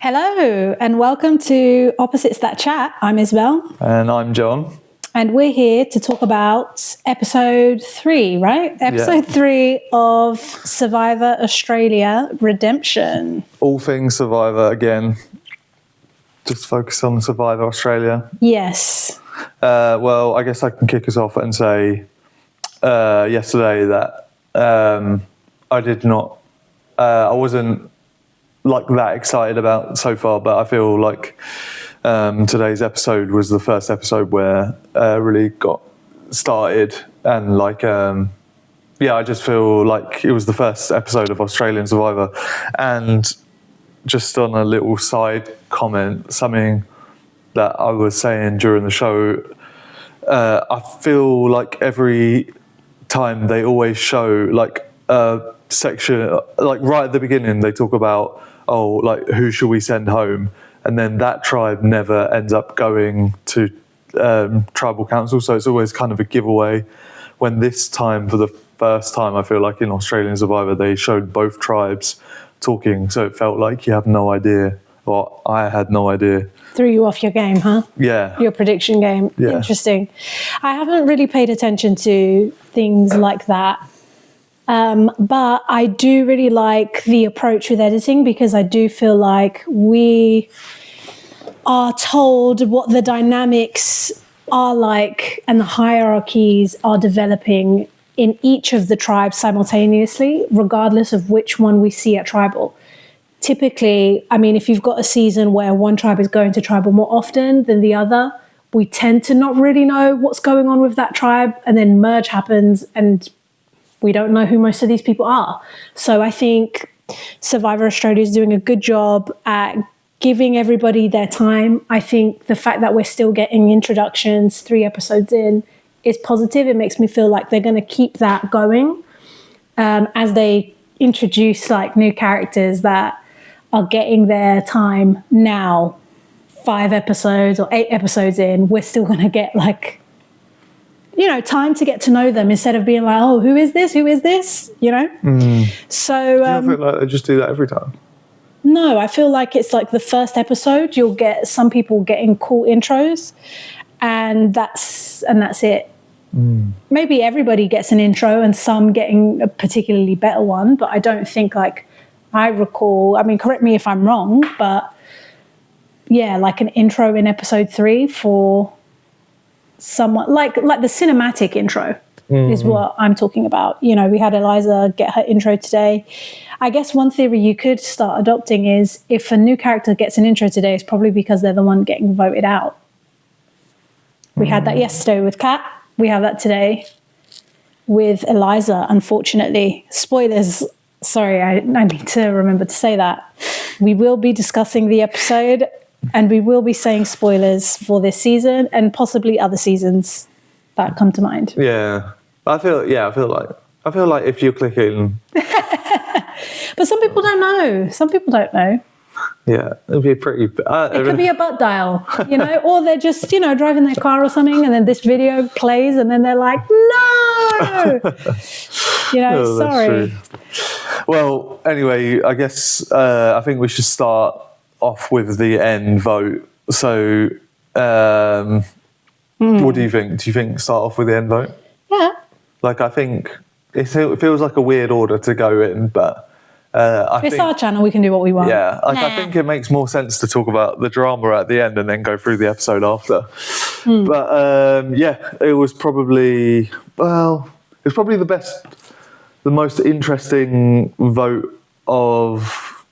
Hello and welcome to Opposites That Chat. I'm Isabel. And I'm John. And we're here to talk about episode 3, right? Episode 3 of Survivor Australia Redemption. All things Survivor again. Just focus on Survivor Australia. Yes. Well, I guess I can kick us off and say yesterday that I wasn't like that excited about so far, but I feel like today's episode was the first episode where really got started, and I just feel like it was the first episode of Australian Survivor. And just on a little side comment, something that I was saying during the show, I feel like every time they always show like a section, like right at the beginning they talk about, who should we send home? And then that tribe never ends up going to tribal council. So it's always kind of a giveaway. When this time, for the first time, I feel like in Australian Survivor, they showed both tribes talking. So it felt like you have no idea, or I had no idea. Threw you off your game, huh? Yeah. Your prediction game. Yeah. Interesting. I haven't really paid attention to things like that. But I do really like the approach with editing, because I do feel like we are told what the dynamics are like and the hierarchies are developing in each of the tribes simultaneously, regardless of which one we see at tribal. Typically, I mean, if you've got a season where one tribe is going to tribal more often than the other, we tend to not really know what's going on with that tribe, and then merge happens and we don't know who most of these people are. So I think Survivor Australia is doing a good job at giving everybody their time. I think the fact that we're still getting introductions 3 episodes in is positive. It makes me feel like they're going to keep that going as they introduce like new characters that are getting their time now. 5 episodes or 8 episodes in, we're still going to get like, time to get to know them, instead of being like, oh, who is this? So do you feel like they just do that every time? No, I feel like it's like the first episode, you'll get some people getting cool intros, and that's it. Maybe everybody gets an intro and some getting a particularly better one, but I don't think like I recall, I mean, correct me if I'm wrong, but yeah, like an intro in episode 3 for someone like the cinematic intro is what I'm talking about. We had Eliza get her intro today. I guess one theory you could start adopting is, if a new character gets an intro today, it's probably because they're the one getting voted out. We had that yesterday with Kat. We have that today with Eliza, unfortunately. Spoilers. Sorry, I need to remember to say that. We will be discussing the episode, and we will be saying spoilers for this season and possibly other seasons that come to mind. Yeah. I feel like if you're clicking... But some people don't know. Yeah, it'd be pretty... it could be a butt dial, or they're just, driving their car or something, and then this video plays and then they're like, no! Sorry. True. Well, anyway, I guess I think we should start off with the end vote. So what do you think? Do you think start off with the end vote? Yeah. Like, I think it feels like a weird order to go in, but it's our channel, we can do what we want. Yeah, I think it makes more sense to talk about the drama at the end and then go through the episode after. But it was probably the most interesting vote of...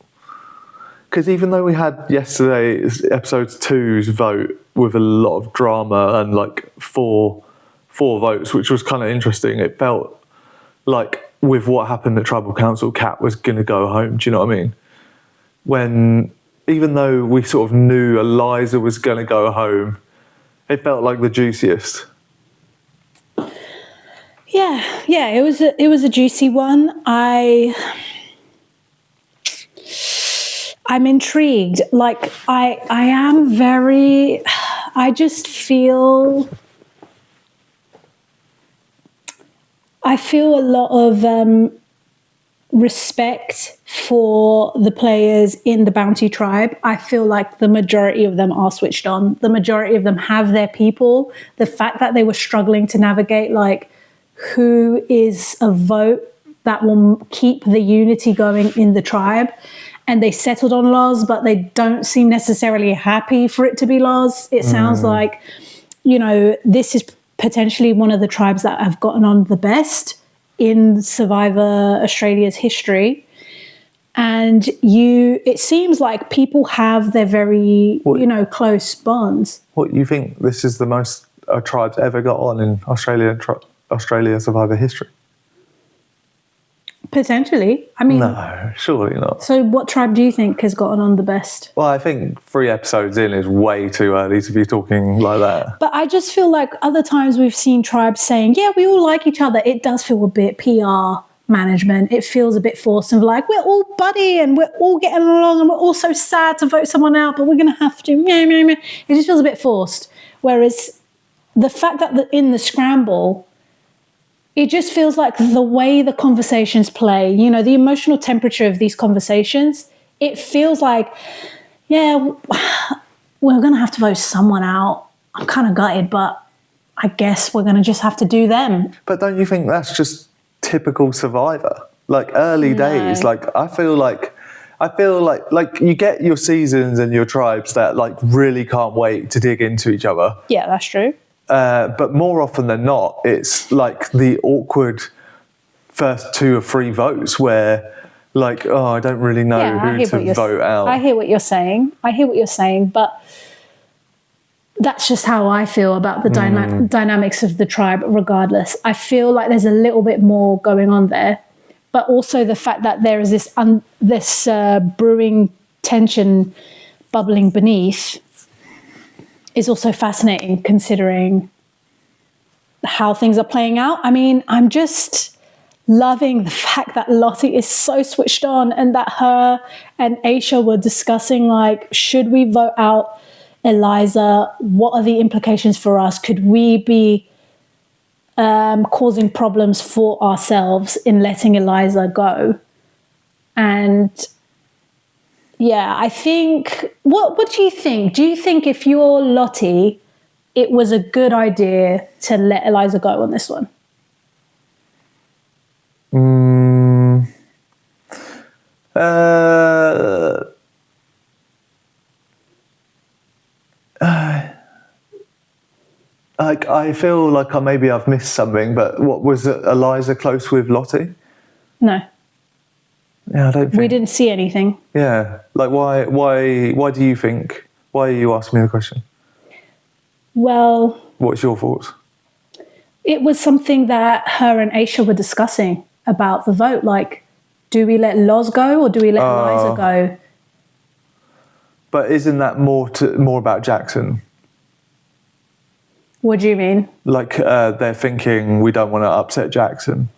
Because even though we had yesterday's episode 2's vote with a lot of drama and like four votes, which was kind of interesting, it felt like with what happened at Tribal Council, Kat was going to go home. Do you know what I mean? Even though we sort of knew Eliza was going to go home, it felt like the juiciest. Yeah, it was a juicy one. I'm intrigued. Like, I just feel... I feel a lot of respect for the players in the Bounty tribe, I feel like the majority of them are switched on. The majority of them have their people. The fact that they were struggling to navigate, like, who is a vote that will keep the unity going in the tribe, and they settled on Loz, but they don't seem necessarily happy for it to be Loz. It sounds like, you know, this is potentially one of the tribes that have gotten on the best in Survivor Australia's history. And it seems like people have their very, close bonds. What, you think this is the most a tribe's ever got on in Australia Survivor history? Potentially. I mean... No, surely not. So what tribe do you think has gotten on the best? Well, I think 3 episodes in is way too early to be talking like that. But I just feel like other times we've seen tribes saying, yeah, we all like each other. It does feel a bit PR management. It feels a bit forced and like, we're all buddy and we're all getting along and we're all so sad to vote someone out, but we're going to have to... It just feels a bit forced. Whereas the fact that in the scramble... It just feels like the way the conversations play, the emotional temperature of these conversations, it feels like, yeah, we're going to have to vote someone out. I'm kind of gutted, but I guess we're going to just have to do them. But don't you think that's just typical Survivor? Like early days, like I feel like you get your seasons and your tribes that like really can't wait to dig into each other. Yeah, that's true. But more often than not, it's like the awkward first 2 or 3 votes where, like, oh, I don't really know who to vote out. I hear what you're saying. But that's just how I feel about the dynamics of the tribe, regardless. I feel like there's a little bit more going on there. But also the fact that there is this brewing tension bubbling beneath is also fascinating, considering how things are playing out. I mean, I'm just loving the fact that Lottie is so switched on and that her and Aisha were discussing, like, should we vote out Eliza? What are the implications for us? Could we be causing problems for ourselves in letting Eliza go? And yeah, I think, what do you think? Do you think if you're Lottie, it was a good idea to let Eliza go on this one? Like, I feel like maybe I've missed something, but what was it, Eliza close with Lottie? No. Yeah, I don't think... We didn't see anything. Yeah. Like, why do you think... Why are you asking me the question? Well... What's your thoughts? It was something that her and Aisha were discussing about the vote. Like, do we let Loz go or do we let Eliza go? But isn't that more about Jackson? What do you mean? Like, they're thinking we don't want to upset Jackson.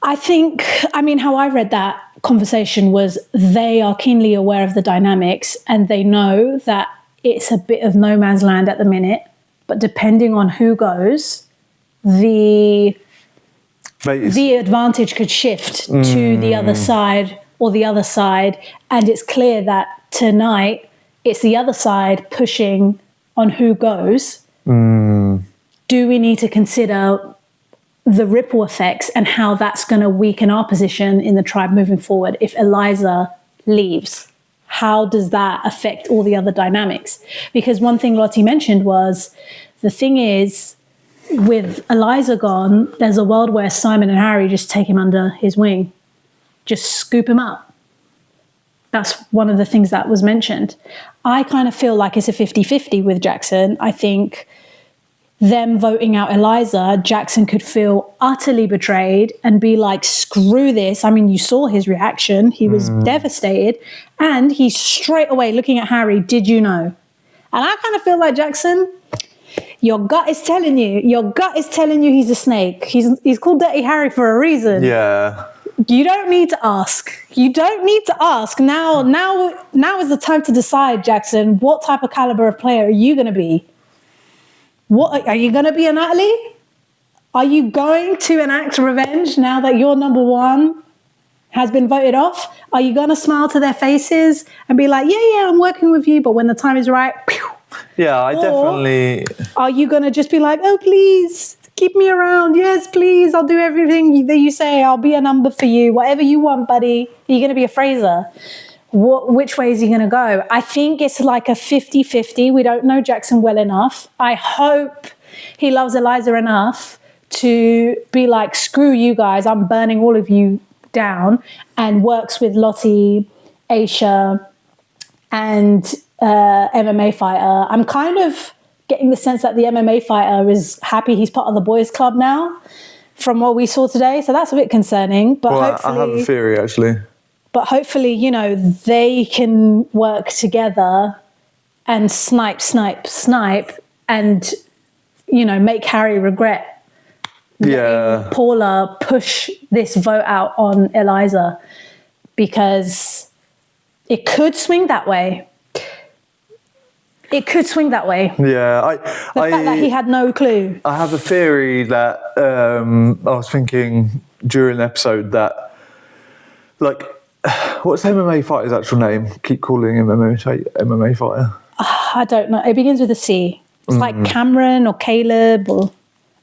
I mean, how I read that conversation was they are keenly aware of the dynamics and they know that it's a bit of no man's land at the minute, but depending on who goes, the advantage could shift to the other side or the other side. And it's clear that tonight it's the other side pushing on who goes. Do we need to consider the ripple effects and how that's going to weaken our position in the tribe moving forward if Eliza leaves? How does that affect all the other dynamics? Because one thing Lottie mentioned was, the thing is, with Eliza gone, there's a world where Simon and Harry just take him under his wing, just scoop him up. That's one of the things that was mentioned. I kind of feel like it's a 50-50 with Jackson. I think them voting out Eliza, Jackson could feel utterly betrayed and be like, screw this. I mean, you saw his reaction. He was devastated. And he's straight away looking at Harry, did you know? And I kind of feel like, Jackson, your gut is telling you. Your gut is telling you he's a snake. He's called Dirty Harry for a reason. Yeah. You don't need to ask. You don't need to ask. Now is the time to decide, Jackson, what type of caliber of player are you going to be? What are you going to be, a Natalie? Are you going to enact revenge now that you're number one? has been voted off, are you going to smile to their faces and be like, yeah, I'm working with you, but when the time is right, pew? Yeah, I definitely... Are you going to just be like, oh, please, keep me around. Yes, please, I'll do everything that you say. I'll be a number for you. Whatever you want, buddy. You're going to be a Fraser. Which way is he going to go? I think it's like a 50-50. We don't know Jackson well enough. I hope he loves Eliza enough to be like, screw you guys, I'm burning all of you down, and works with Lottie, Aisha, and MMA fighter. I'm kind of getting the sense that the MMA fighter is happy he's part of the boys club now from what we saw today. So that's a bit concerning. But hopefully, I have a theory, actually. But hopefully, you know, they can work together and snipe, and, you know, make Harry regret letting Paula push this vote out on Eliza, because it could swing that way. It could swing that way. Yeah. The fact that he had no clue. I have a theory that I was thinking during the episode that, like, what's the MMA fighter's actual name? Keep calling him MMA fighter. I don't know. It begins with a C. It's like Cameron or Caleb, or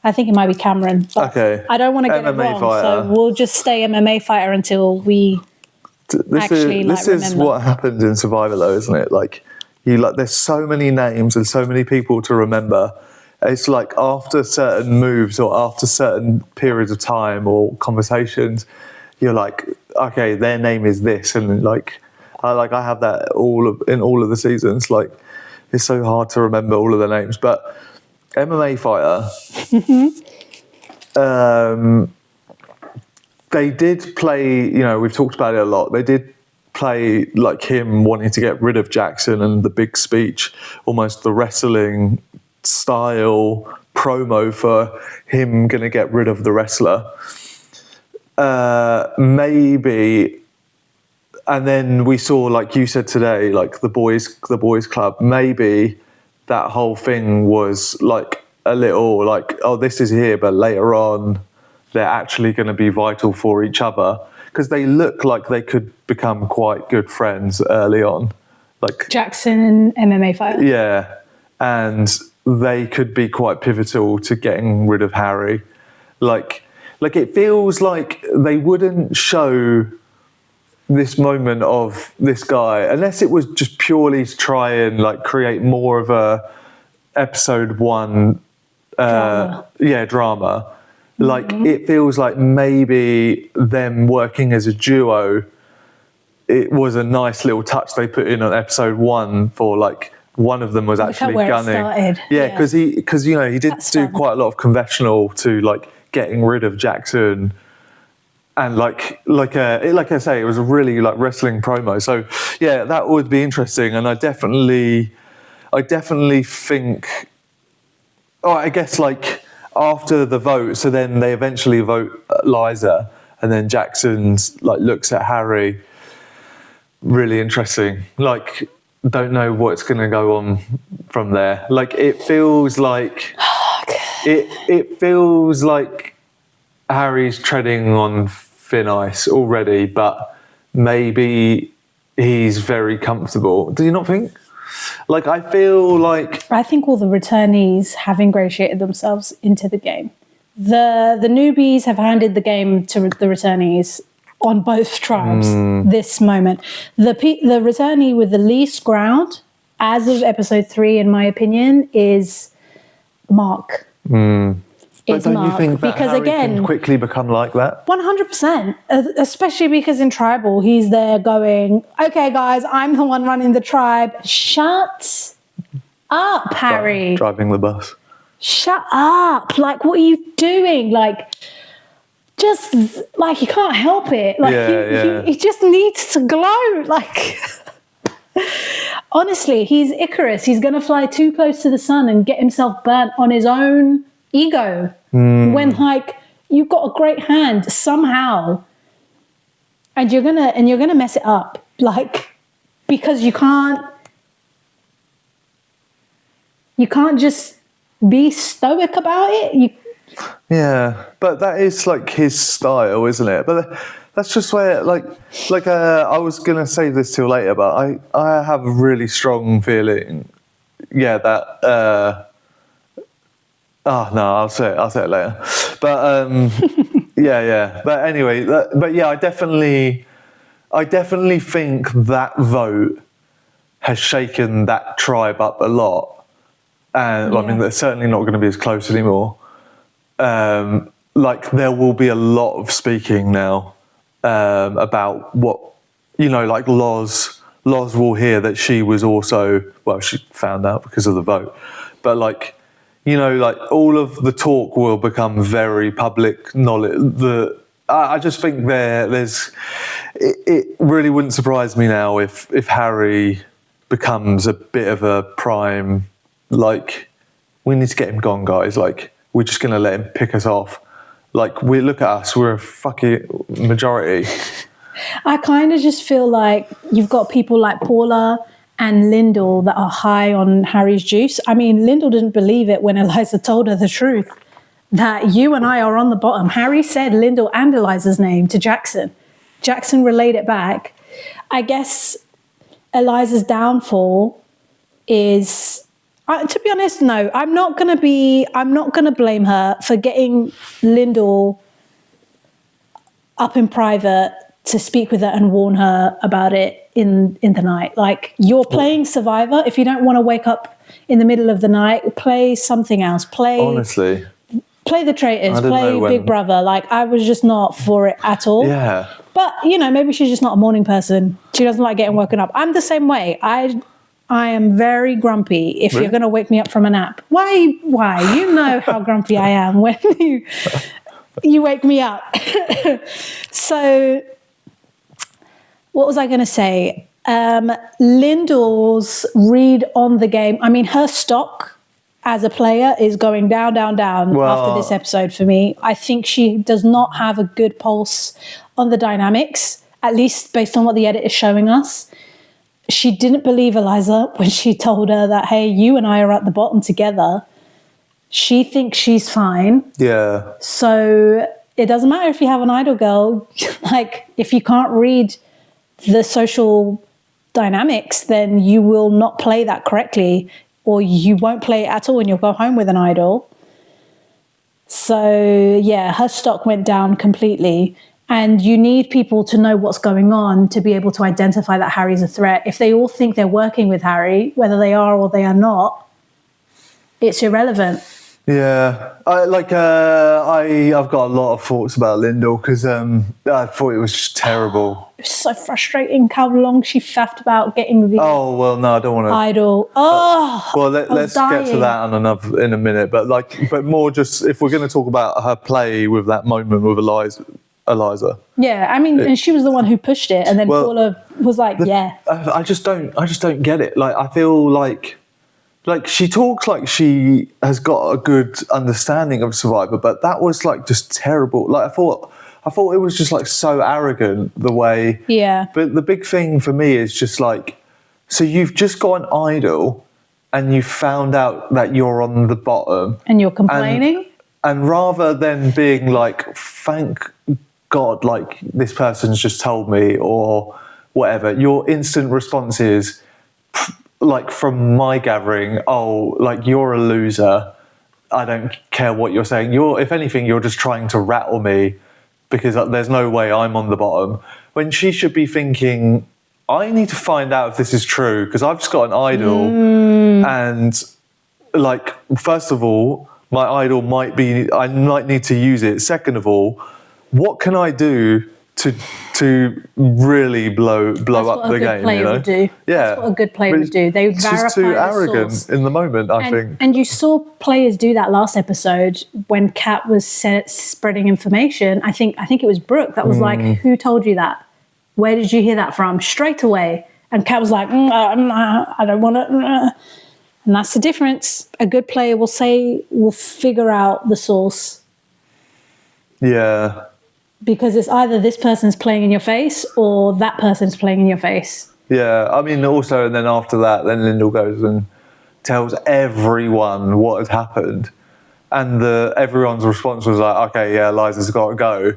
I think it might be Cameron. But okay. I don't want to get MMA it wrong, fighter. so we'll just stay MMA fighter until we actually this remember. is what happens in Survivor, though, isn't it? Like, there's so many names and so many people to remember. It's like after certain moves or after certain periods of time or conversations, you're like, okay, their name is this, and I have that in all of the seasons. Like, it's so hard to remember all of the names. But MMA fighter, they did play. You know, we've talked about it a lot. They did play like him wanting to get rid of Jackson, and the big speech, almost the wrestling style promo for him going to get rid of the wrestler. Maybe, and then we saw, like you said today, like the boys club. Maybe that whole thing was like a little like, oh, this is here, but later on they're actually going to be vital for each other, because they look like they could become quite good friends early on, like Jackson and MMA fighter. Yeah, and they could be quite pivotal to getting rid of Harry. Like it feels like they wouldn't show this moment of this guy unless it was just purely to try and like create more of a episode 1 drama. Like it feels like maybe them working as a duo, it was a nice little touch they put in on episode 1 for like one of them was actually gunning. Yeah, because you know he did do quite a lot of conventional to like getting rid of Jackson, and like I say, it was a really like wrestling promo. So yeah, that would be interesting, and I definitely think. Oh, I guess like after the vote, so then they eventually vote Liza, and then Jackson's like looks at Harry. Really interesting. Like, don't know what's going to go on from there. Like, it feels like it feels like Harry's treading on thin ice already, but maybe he's very comfortable. Do you not think? Like, I think all the returnees have ingratiated themselves into the game. The newbies have handed the game to the returnees on both tribes this moment. The returnee with the least ground, as of episode 3, in my opinion, is Mark. But don't you think that Harry can quickly become like that? 100%, especially because in Tribal, he's there going, okay, guys, I'm the one running the tribe. Shut up, Harry. Driving the bus. Shut up. Like, what are you doing? Like, just, like, he can't help it. Like, he just needs to glow. Like, honestly, he's Icarus. He's going to fly too close to the sun and get himself burnt on his own ego when like you've got a great hand somehow and you're gonna mess it up, like, because you can't just be stoic about it. Yeah, but that is like his style, isn't it? But that's just where, I was gonna save this till later, but I have a really strong feeling, that. No, I'll say it later. But yeah. But anyway, I definitely think that vote has shaken that tribe up a lot, and I mean, they're certainly not going to be as close anymore. There will be a lot of speaking now about what, like Loz will hear that she was also, she found out because of the vote, but all of the talk will become very public knowledge. I just think it really wouldn't surprise me now if Harry becomes a bit of a prime, we need to get him gone, guys. We're just going to let him pick us off. Look at us, we're a fucking majority. I kind of just feel like you've got people like Paula and Lyndall that are high on Harry's juice. I mean, Lyndall didn't believe it when Eliza told her the truth, that you and I are on the bottom. Harry said Lyndall and Eliza's name to Jackson. Jackson relayed it back. I guess Eliza's downfall is, to be honest, no, I'm not going to blame her for getting Lyndall up in private to speak with her and warn her about it in the night. You're playing Survivor. If you don't want to wake up in the middle of the night, play something else. Honestly, play the traitors, play Big Brother. I was just not for it at all. Yeah. But, maybe she's just not a morning person. She doesn't like getting woken up. I'm the same way. I am very grumpy if you're going to wake me up from a nap. Why? You know how grumpy I am when you wake me up. So what was I going to say? Lyndall's read on the game. I mean, her stock as a player is going down after this episode for me. I think she does not have a good pulse on the dynamics, at least based on what the edit is showing us. She didn't believe Eliza when she told her that, hey, you and I are at the bottom together. She thinks she's fine. Yeah. So it doesn't matter if you have an idol girl. If you can't read the social dynamics, then you will not play that correctly, or you won't play it at all and you'll go home with an idol. So yeah, her stock went down completely. And you need people to know what's going on to be able to identify that Harry's a threat. If they all think they're working with Harry, whether they are or they are not, it's irrelevant. Yeah, I've got a lot of thoughts about Lyndall because I thought it was just terrible. It was so frustrating how long she faffed about getting the I don't want to idol. Let's get to that in a minute. But more just if we're going to talk about her play with that moment with Eliza. Yeah, I mean, and she was the one who pushed it, and then Paula was like, "Yeah." I just don't get it. I feel like she talks like she has got a good understanding of Survivor, but that was just terrible. I thought it was just so arrogant the way. Yeah. But the big thing for me is just so you've just got an idol, and you found out that you're on the bottom, and you're complaining. And rather than being thank God, this person's just told me or whatever, your instant response is. From my gathering, you're a loser. I don't care what you're saying. If anything, you're just trying to rattle me because there's no way I'm on the bottom. When she should be thinking, I need to find out if this is true because I've just got an idol. And first of all, my idol I might need to use it. Second of all, what can I do to really blow up the game? Would do. Yeah, that's what a good player would do. They would verify just too the arrogant source. In the moment. I think. And you saw players do that last episode when Kat was spreading information. I think it was Brooke that was like, "Who told you that? Where did you hear that from?" Straight away, and Kat was like, "I don't want to." And that's the difference. A good player will figure out the source. Yeah. Because it's either this person's playing in your face or that person's playing in your face. Yeah, I mean, also, and then after that, then Lyndall goes and tells everyone what had happened. And everyone's response was like, okay, yeah, Eliza's got to go.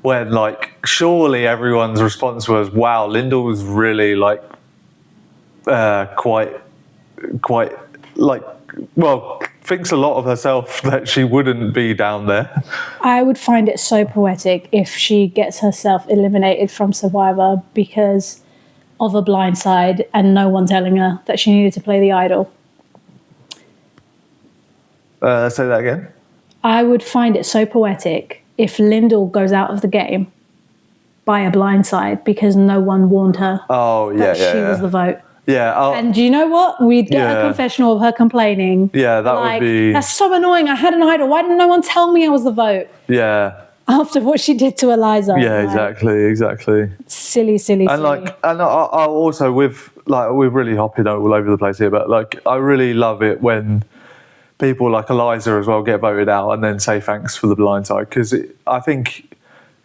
when like surely everyone's response was, wow, Lyndall's really like quite like, well, thinks a lot of herself that she wouldn't be down there. I would find it so poetic if she gets herself eliminated from Survivor because of a blindside and no one telling her that she needed to play the idol. Say that again. I would find it so poetic if Lyndall goes out of the game by a blindside because no one warned her that she was the vote. Yeah. And do you know what? We'd get a confessional of her complaining. Yeah, that like, would be... That's so annoying. I had an idol. Why didn't no one tell me I was the vote? Yeah. After what she did to Eliza. Yeah, exactly. Silly. And like, and I also with like, we're really hopping all over the place here, but like, I really love it when people like Eliza as well get voted out and then say thanks for the blindside, because I think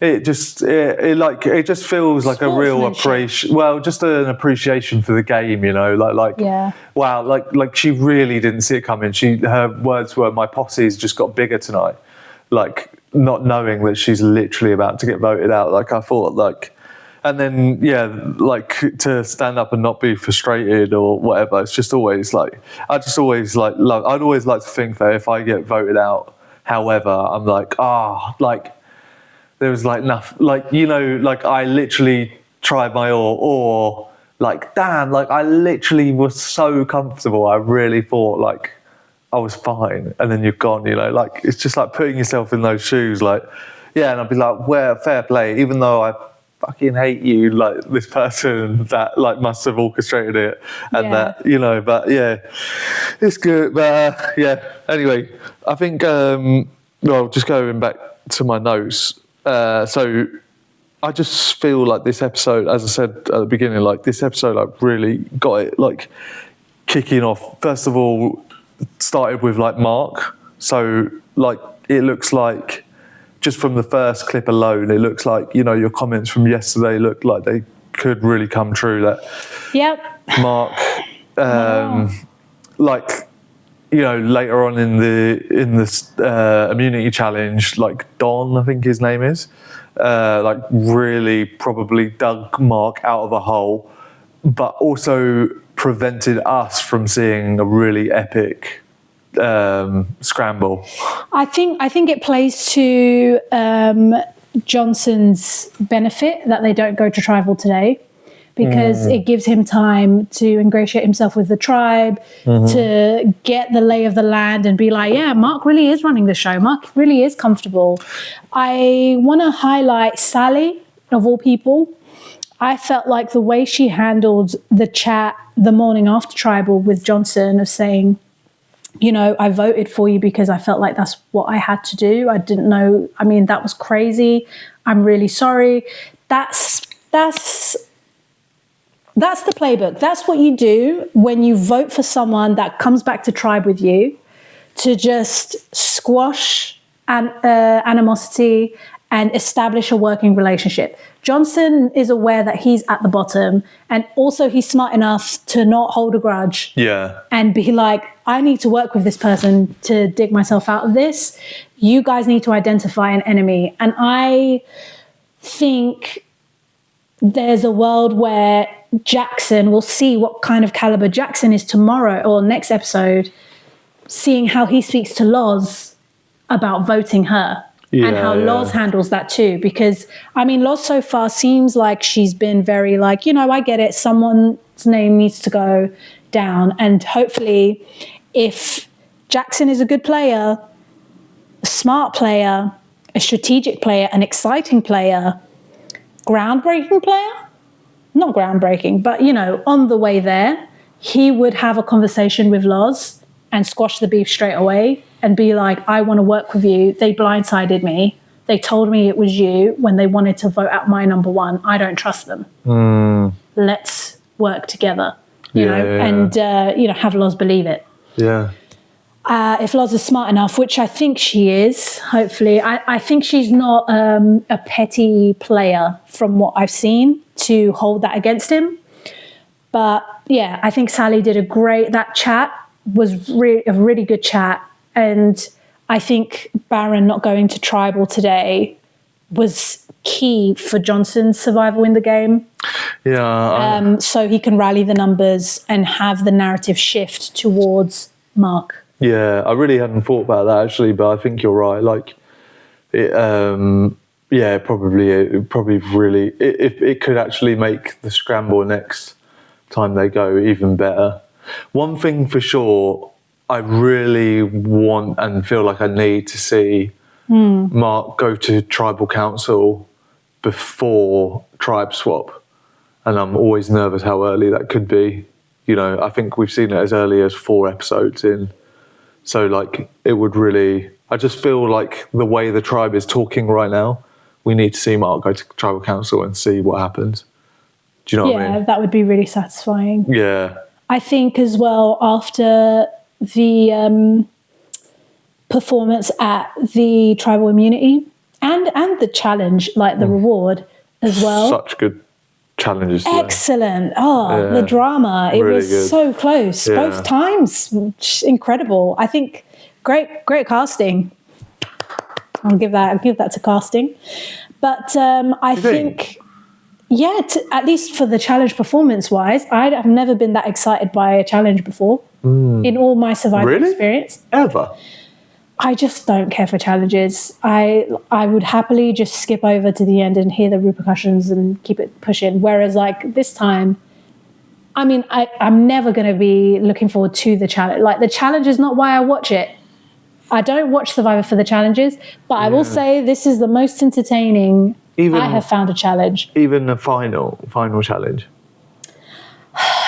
it just feels like a real appreciation. Well, just an appreciation for the game, you know, wow, like she really didn't see it coming. Her words were, "My posse's just got bigger tonight," like not knowing that she's literally about to get voted out. Like I thought, like. And then, like to stand up and not be frustrated or whatever. It's just always like, I'd always like to think that if I get voted out, however, I'm like, like there was like nothing, like, you know, like I literally tried my all, or like, damn, like I literally was so comfortable. I really thought like I was fine. And then you're gone, you know, like it's just like putting yourself in those shoes. Like, yeah. And I'd be like, well, fair play, even though I fucking hate you, like this person that like must have orchestrated it and that, you know, but yeah, it's good. But anyway, I think well, just going back to my notes, so I just feel like this episode, as I said at the beginning, like this episode like really got it like kicking off. First of all, started with like Mark, so like it looks like just from the first clip alone, it looks like, you know, your comments from yesterday look like they could really come true. That Mark, like, you know, later on in the immunity challenge, like Don, I think his name is, like really probably dug Mark out of a hole, but also prevented us from seeing a really epic scramble. I think it plays to Johnson's benefit that they don't go to tribal today, because it gives him time to ingratiate himself with the tribe, to get the lay of the land and be like, yeah, Mark really is running the show. Mark really is comfortable. I want to highlight Sally, of all people. I felt like the way she handled the chat the morning after tribal with Johnson of saying, you know, I voted for you because I felt like that's what I had to do. I didn't know. I mean, that was crazy. I'm really sorry. That's the playbook. That's what you do when you vote for someone that comes back to tribe with you, to just squash animosity and establish a working relationship. Johnson is aware that he's at the bottom, and also he's smart enough to not hold a grudge. Yeah. And be like, I need to work with this person to dig myself out of this. You guys need to identify an enemy. And I think there's a world where Jackson, will see what kind of caliber Jackson is tomorrow or next episode, seeing how he speaks to Loz about voting her. And how Loz handles that too. Because, I mean, Loz so far seems like she's been very like, you know, I get it. Someone's name needs to go down. And hopefully, if Jackson is a good player, a smart player, a strategic player, an exciting player, groundbreaking player, not groundbreaking, but, you know, on the way there, he would have a conversation with Loz and squash the beef straight away and be like, I want to work with you. They blindsided me. They told me it was you when they wanted to vote out my number one. I don't trust them. Let's work together, you know, and, you know, have Loz believe it. Yeah. If Loz is smart enough, which I think she is, hopefully, I think she's not a petty player from what I've seen to hold that against him. But yeah, I think Sally did that chat was a really good chat. And I think Baron not going to tribal today was key for Johnson's survival in the game. Yeah. So he can rally the numbers and have the narrative shift towards Mark. Yeah, I really hadn't thought about that actually, but I think you're right. Like, it probably really, it could actually make the scramble next time they go even better. One thing for sure, I really want and feel like I need to see Mark go to tribal council before tribe swap. And I'm always nervous how early that could be. You know, I think we've seen it as early as 4 episodes in. So, like, it would really... I just feel like the way the tribe is talking right now, we need to see Mark go to tribal council and see what happens. Do you know what I mean? Yeah, that would be really satisfying. Yeah. I think as well, after the performance at the tribal immunity and the challenge, like the reward as well. Such good challenges today. Excellent. Oh, the drama. It Really was good. so close. Yeah. Both times. Incredible. I think great casting. I'll give that to casting. But I think yeah, at least for the challenge performance-wise, I have never been that excited by a challenge before in all my survival experience. Ever? I just don't care for challenges. I would happily just skip over to the end and hear the repercussions and keep it pushing. Whereas, like, this time, I mean, I'm never going to be looking forward to the challenge. Like, the challenge is not why I watch it. I don't watch Survivor for the challenges, but I will say this is the most entertaining I have found a challenge. Even the final challenge.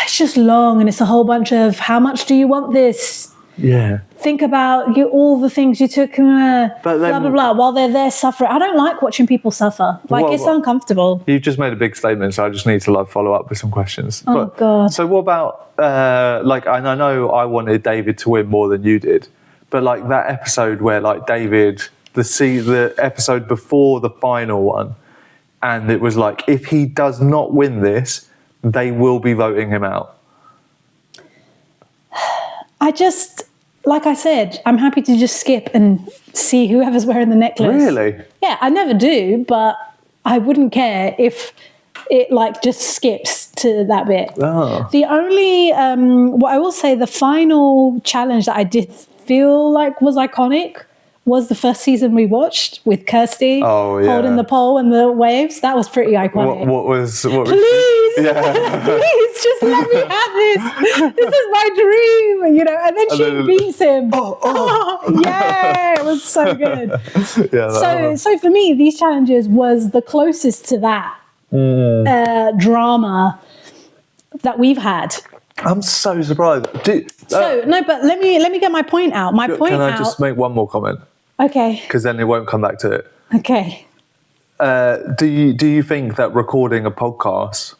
It's just long and it's a whole bunch of how much do you want this? Yeah. Think about all the things you took, blah, blah, blah, while they're there suffering. I don't like watching people suffer. Like, it's uncomfortable. You've just made a big statement, so I just need to follow up with some questions. Oh, God. So what about, and I know I wanted David to win more than you did, but like that episode where like David, the episode before the final one, and it was like, if he does not win this, they will be voting him out. I just... Like I said, I'm happy to just skip and see whoever's wearing the necklace. Really? Yeah, I never do, but I wouldn't care if it like just skips to that bit. Oh. The only, what I will say, the final challenge that I did feel like was iconic was the first season we watched with Kirsty holding the pole and the waves. That was pretty iconic. Please, please, just let me have this. This is my dream, you know. And then she beats him. Yeah, it was so good. So for me, these challenges was the closest to that drama that we've had. I'm so surprised. No, but let me get my point out. Can I just make one more comment? Okay. Because then it won't come back to it. Okay. Do you think that recording a podcast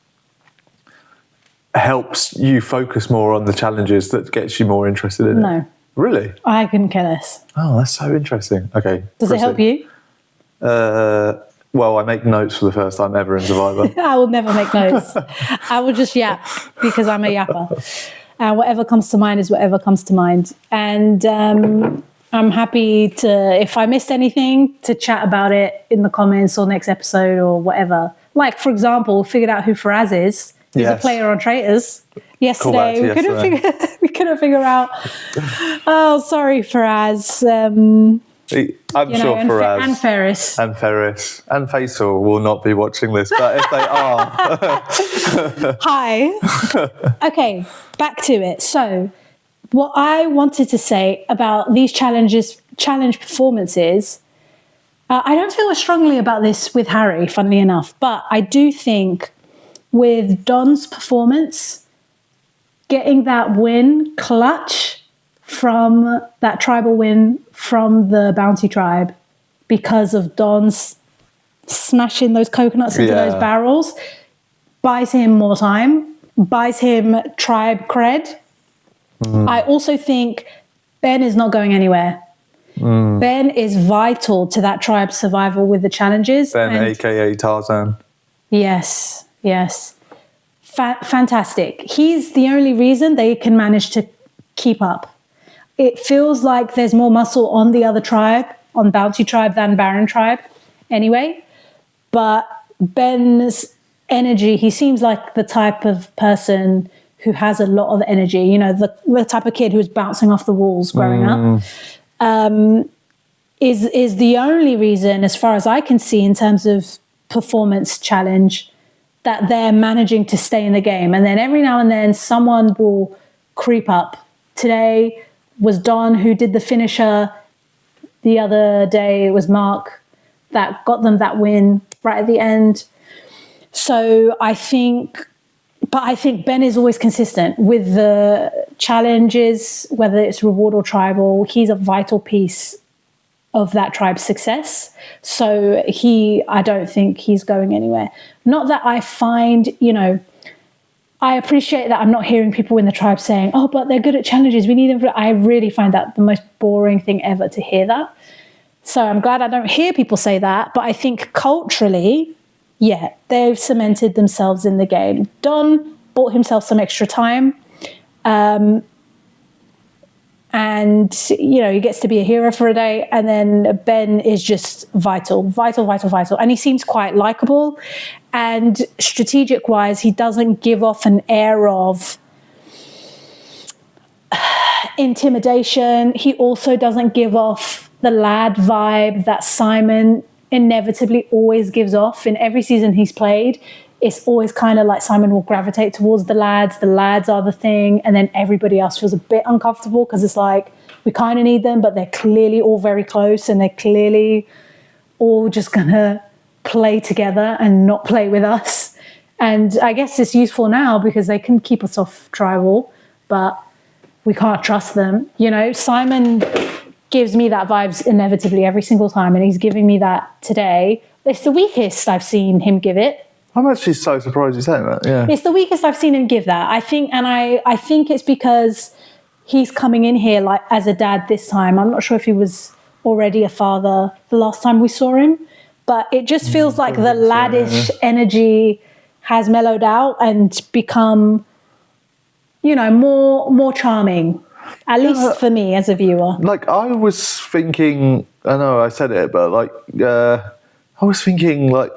helps you focus more on the challenges that gets you more interested in it? No. Really? I couldn't care less. Oh, that's so interesting. Okay. Does it help you? Well, I make notes for the first time ever in Survivor. I will never make notes. I will just yap because I'm a yapper. And whatever comes to mind is whatever comes to mind. And I'm happy to, if I missed anything, to chat about it in the comments or next episode or whatever. Like, for example, figured out who Faraz is. He's a player on Traitors. Yesterday, we couldn't figure out. Oh, sorry, Faraz. I'm sure Faraz and Ferris and Faisal will not be watching this, but if they are, hi. Okay, back to it. So, what I wanted to say about these challenge performances, I don't feel as strongly about this with Harry, funnily enough, but I do think with Don's performance, getting that win clutch from that tribal win from the Bounty Tribe because of Don's smashing those coconuts into those barrels buys him more time, buys him tribe cred. I also think Ben is not going anywhere. Ben is vital to that tribe's survival with the challenges. Ben, aka Tarzan. Yes. Fantastic. He's the only reason they can manage to keep up. It feels like there's more muscle on the other tribe, on Bounty Tribe, than Baron Tribe anyway. But Ben's energy, he seems like the type of person who has a lot of energy, you know, the type of kid who was bouncing off the walls growing up, is the only reason, as far as I can see, in terms of performance challenge, that they're managing to stay in the game. And then every now and then someone will creep up. Today was Don, who did the finisher. The other day it was Mark that got them that win right at the end. So I think Ben is always consistent with the challenges, whether it's reward or tribal. He's a vital piece of that tribe's success. So I don't think he's going anywhere. Not that I find, you know, I appreciate that I'm not hearing people in the tribe saying, oh, but they're good at challenges, we need them. I really find that the most boring thing ever to hear that. So I'm glad I don't hear people say that. But I think culturally, yeah, they've cemented themselves in the game. Don bought himself some extra time. And, you know, he gets to be a hero for a day. And then Ben is just vital. And he seems quite likable. And strategic-wise, he doesn't give off an air of intimidation. He also doesn't give off the lad vibe that Simon inevitably always gives off. In every season he's played, it's always kind of like Simon will gravitate towards the lads are the thing, and then everybody else feels a bit uncomfortable because it's like we kind of need them, but they're clearly all very close and they're clearly all just gonna play together and not play with us. And I guess it's useful now because they can keep us off tribal, but we can't trust them. You know, Simon gives me that vibes inevitably every single time, and he's giving me that today. It's the weakest I've seen him give it. I'm actually so surprised you're saying that. Yeah, it's the weakest I've seen him give that. I think it's because he's coming in here like as a dad this time. I'm not sure if he was already a father the last time we saw him, but it just feels like the laddish energy has mellowed out and become, you know, more charming. At least for me as a viewer. Like I was thinking, I know I said it, but like I was thinking like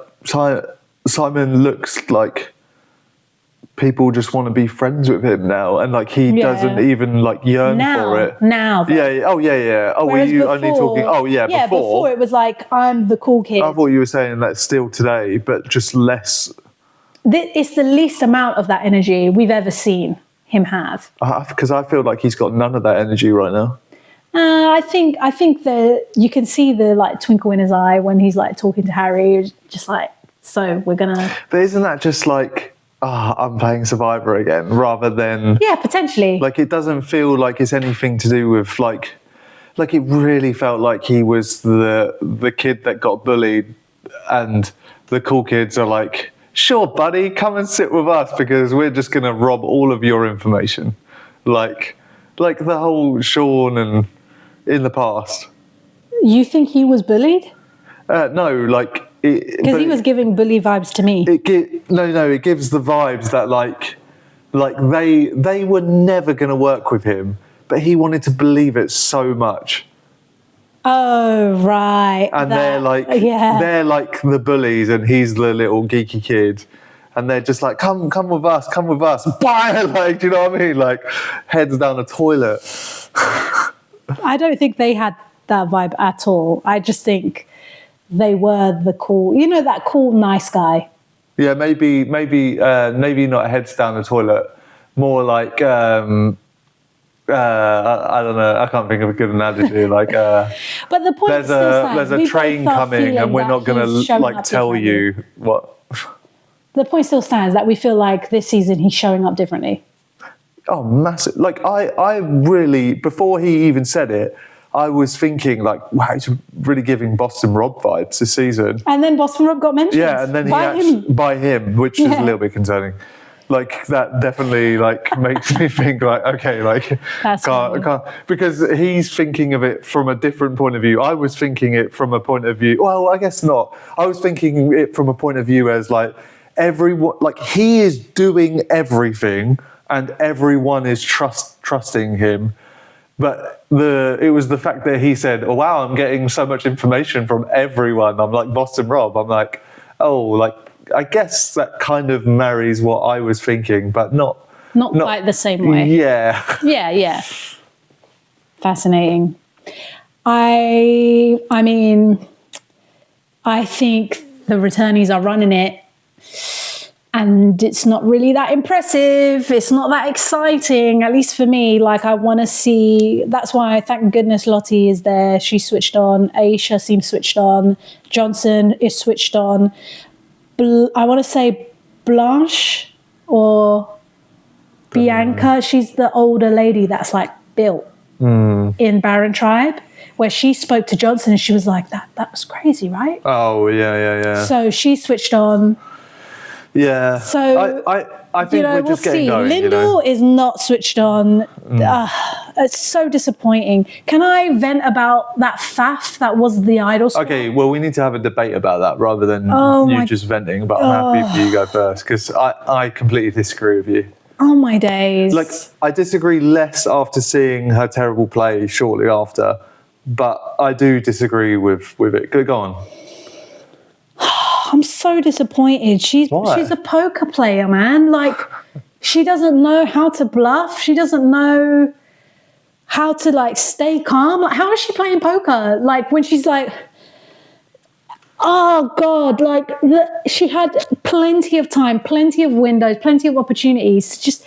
Simon looks like people just want to be friends with him now, and like he doesn't even like yearn for it now. Yeah. Oh yeah. Oh, were you only talking? Oh yeah. Yeah. Before it was like I'm the cool kid. I thought you were saying that still today, but just less. It's the least amount of that energy we've ever seen him have. Because I feel like he's got none of that energy right now. I think that you can see the like twinkle in his eye when he's like talking to Harry, just like, so we're gonna. But isn't that just like, I'm playing Survivor again, rather than potentially. Like it doesn't feel like it's anything to do with like it really felt like he was the kid that got bullied, and the cool kids are like, sure, buddy, come and sit with us because we're just going to rob all of your information. Like the whole Sean and in the past. You think he was bullied? No, like... Because he was giving bully vibes to me. It gives the vibes that like they were never going to work with him, but he wanted to believe it so much. Oh, right. And they're like the bullies and he's the little geeky kid. And they're just like, come with us. Bye! Like, do you know what I mean? Like, heads down the toilet. I don't think they had that vibe at all. I just think they were the cool, you know, that cool, nice guy. Yeah, maybe not heads down the toilet. More like... I don't know. I can't think of a good analogy. Like, but the point there's a train coming, and we're not going to like tell you what. The point still stands that we feel like this season he's showing up differently. Oh, massive! Like I really, before he even said it, I was thinking like, wow, he's really giving Boston Rob vibes this season. And then Boston Rob got mentioned. Yeah, and then by him, which is a little bit concerning. Like that definitely like makes me think like, okay, like can't because he's thinking of it from a different point of view. I was thinking it from a point of view. Well, I guess not. I was thinking it from a point of view as like everyone, like he is doing everything and everyone is trusting him. But it was the fact that he said, oh, wow, I'm getting so much information from everyone. I'm like Boston Rob. I'm like, oh, like, I guess that kind of marries what I was thinking, but not quite the same way. Yeah. Yeah. Fascinating. I mean, I think the returnees are running it, and it's not really that impressive. It's not that exciting, at least for me. Like, I want to see, that's why, thank goodness Lottie is there. She's switched on. Aisha seems switched on. Johnson is switched on. I want to say Blanche or Bianca. She's the older lady that's like built in Baron Tribe, where she spoke to Johnson and she was like, that was crazy, right? Oh, yeah. So she switched on. Yeah. So I think we're just getting going. Lyndall is not switched on. It's so disappointing. Can I vent about that faff that was the idol squad? Okay, well, we need to have a debate about that rather than you just venting, but I'm happy for you to go first, because I completely disagree with you. Oh, my days. Like, I disagree less after seeing her terrible play shortly after, but I do disagree with it. Go on. I'm so disappointed. She's a poker player, man. Like, she doesn't know how to bluff. She doesn't know how to, like, stay calm. Like, how is she playing poker? Like, when she's like, oh God, like, she had plenty of time, plenty of windows, plenty of opportunities. Just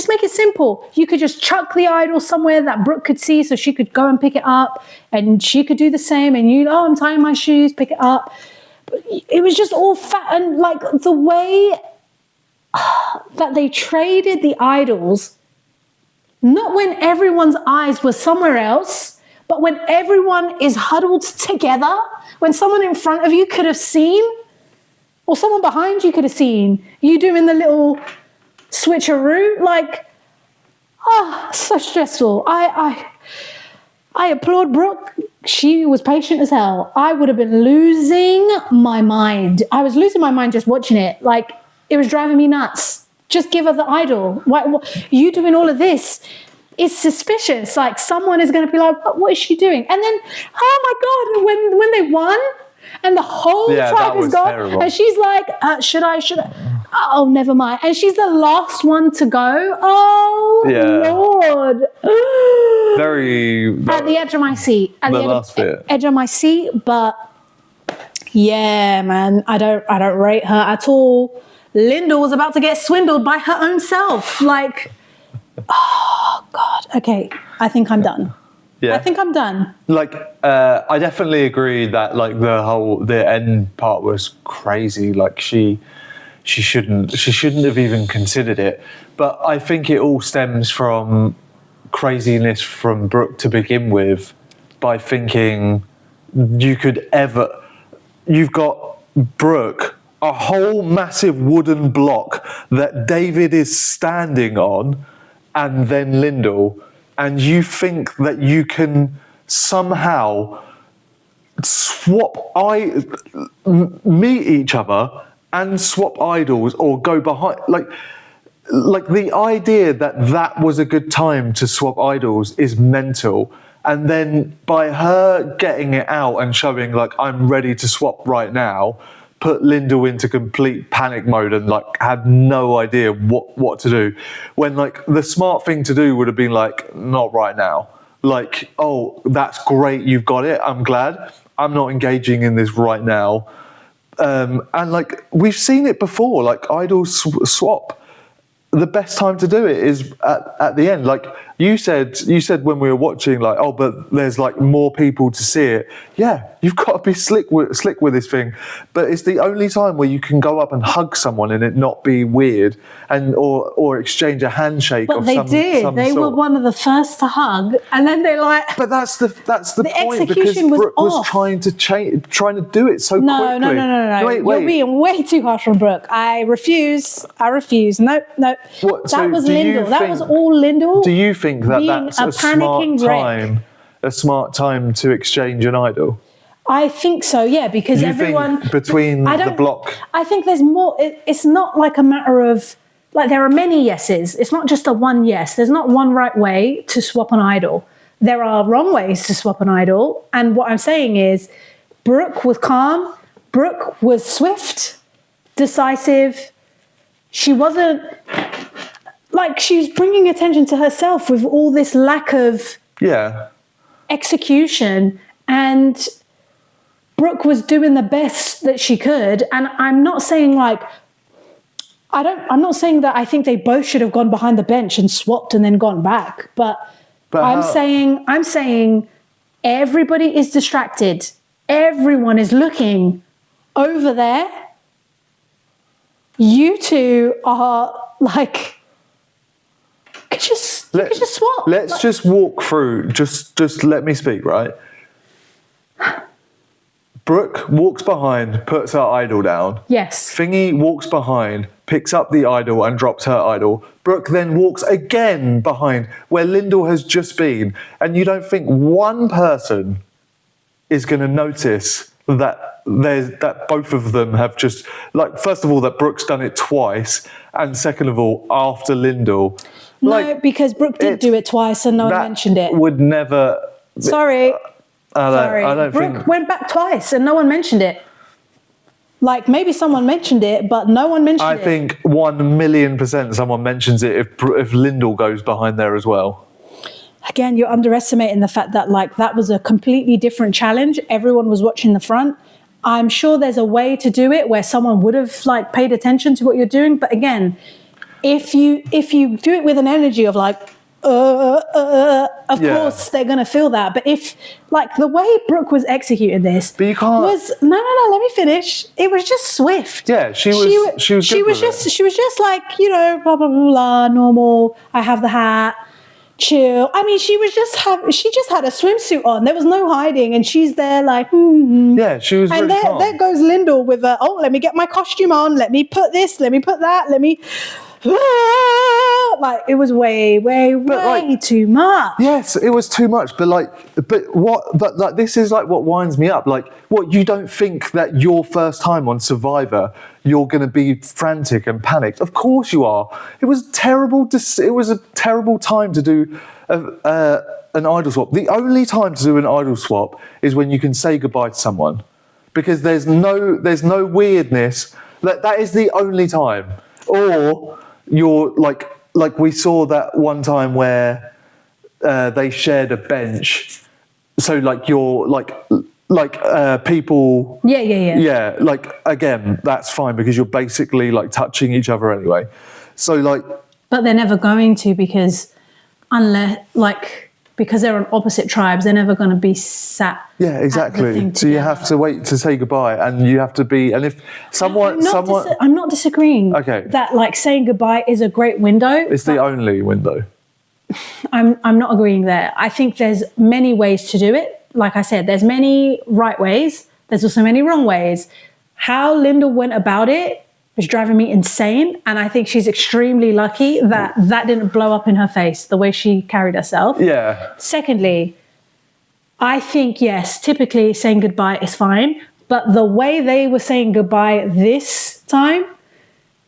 make it simple. You could just chuck the idol somewhere that Brooke could see, so she could go and pick it up, and she could do the same. And I'm tying my shoes, pick it up. It was just all fat, and like the way that they traded the idols, not when everyone's eyes were somewhere else, but when everyone is huddled together, when someone in front of you could have seen, or someone behind you could have seen, you doing the little switcheroo, like, so stressful. I applaud Brooke. She was patient as hell. I would have been losing my mind. I was losing my mind just watching it. Like, it was driving me nuts. Just give her the idol. Why you doing all of this? It's suspicious. Like, someone is going to be like, what is she doing? And then, oh my God, when they won and the whole tribe is gone, terrible. And she's like, should I? Oh, never mind. And she's the last one to go. Oh, yeah. Lord. Very at the edge of my seat. At the edge of my seat. But yeah, man, I don't rate her at all. Linda was about to get swindled by her own self. Like, oh God. Okay, I think I'm done. Yeah. I think I'm done. Like, I definitely agree that, like, the end part was crazy. Like, she shouldn't have even considered it. But I think it all stems from craziness from Brooke to begin with, by thinking you've got Brooke, a whole massive wooden block that David is standing on, and then Lyndall, and you think that you can somehow meet each other and swap idols, or go behind, like the idea that was a good time to swap idols is mental. And then by her getting it out and showing, like, I'm ready to swap right now, put Lyndall into complete panic mode and, like, had no idea what to do. When, like, the smart thing to do would have been like, not right now. Like, oh, that's great, you've got it, I'm glad. I'm not engaging in this right now. And, like, we've seen it before, like, idols swap. The best time to do it is at the end. Like you said when we were watching, like, oh, but there's, like, more people to see it. Yeah, you've got to be slick with this thing. But it's the only time where you can go up and hug someone and it not be weird, and or exchange a handshake. But they did. They were one of the first to hug, and then they, like. But that's the point, because Brooke was trying to do it so quickly. No. Wait. You're being way too harsh on Brooke. I refuse. Nope. What, that was Lyndall. That was all Lyndall. Do you think that's a smart time to exchange an idol? I think so, yeah, because everyone... between the block... I think there's more... It's not like a matter of... Like, there are many yeses. It's not just a one yes. There's not one right way to swap an idol. There are wrong ways to swap an idol. And what I'm saying is, Brooke was calm. Brooke was swift. decisive. She wasn't, like, she was bringing attention to herself with all this lack of execution, and Brooke was doing the best that she could. And I'm not saying like, I'm not saying that I think they both should have gone behind the bench and swapped and then gone back, but I'm saying everybody is distracted. Everyone is looking over there. You two are like, you could just swap. Let's just walk through. Just let me speak, right? Brooke walks behind, puts her idol down. Yes. Thingy walks behind, picks up the idol and drops her idol. Brooke then walks again behind where Lyndall has just been. And you don't think one person is going to notice that both of them have just, like, first of all, that Brooke's done it twice, and second of all, after Lyndall. No, because Brooke did do it twice and no one mentioned it. Would never... Sorry. I don't Brooke think... went back twice and no one mentioned it. Like, maybe someone mentioned it, but no one mentioned it. I think 1,000,000% someone mentions it if Lyndall goes behind there as well. Again, you're underestimating the fact that, like, that was a completely different challenge. Everyone was watching the front. I'm sure there's a way to do it where someone would have, like, paid attention to what you're doing. But again, if you do it with an energy of like, of course they're going to feel that. But if, like, the way Brooke was executing this, but you can't... was no, let me finish. It was just swift. Yeah, she was just like, you know, blah blah blah, blah, normal. I have the hat, chill. I mean, she just had a swimsuit on. There was no hiding, and she's there like, yeah, she was. And really calm. There goes Lyndall with a, let me get my costume on. Let me put this. Let me put that. Let me. Like, it was way too much. Yes, it was too much. But this is like what winds me up. Like, what, you don't think that your first time on Survivor, you're going to be frantic and panicked? Of course you are. It was terrible. It was a terrible time to do an idol swap. The only time to do an idol swap is when you can say goodbye to someone, because there's no weirdness. That is the only time. Or you're like we saw that one time where they shared a bench, so like you're like people. Yeah. Like, again, that's fine because you're basically like touching each other anyway. So like. But they're never going to, because they're on opposite tribes, they're never going to be sat. Yeah, exactly. So you have to wait to say goodbye, and you have to be. And if someone, I'm not disagreeing. Okay. That, like, saying goodbye is a great window. It's the only window. I'm not agreeing there. I think there's many ways to do it. Like I said, there's many right ways. There's also many wrong ways. How Lyndall went about it was driving me insane, and I think she's extremely lucky that didn't blow up in her face the way she carried herself. Yeah. Secondly, I think, yes, typically saying goodbye is fine, but the way they were saying goodbye this time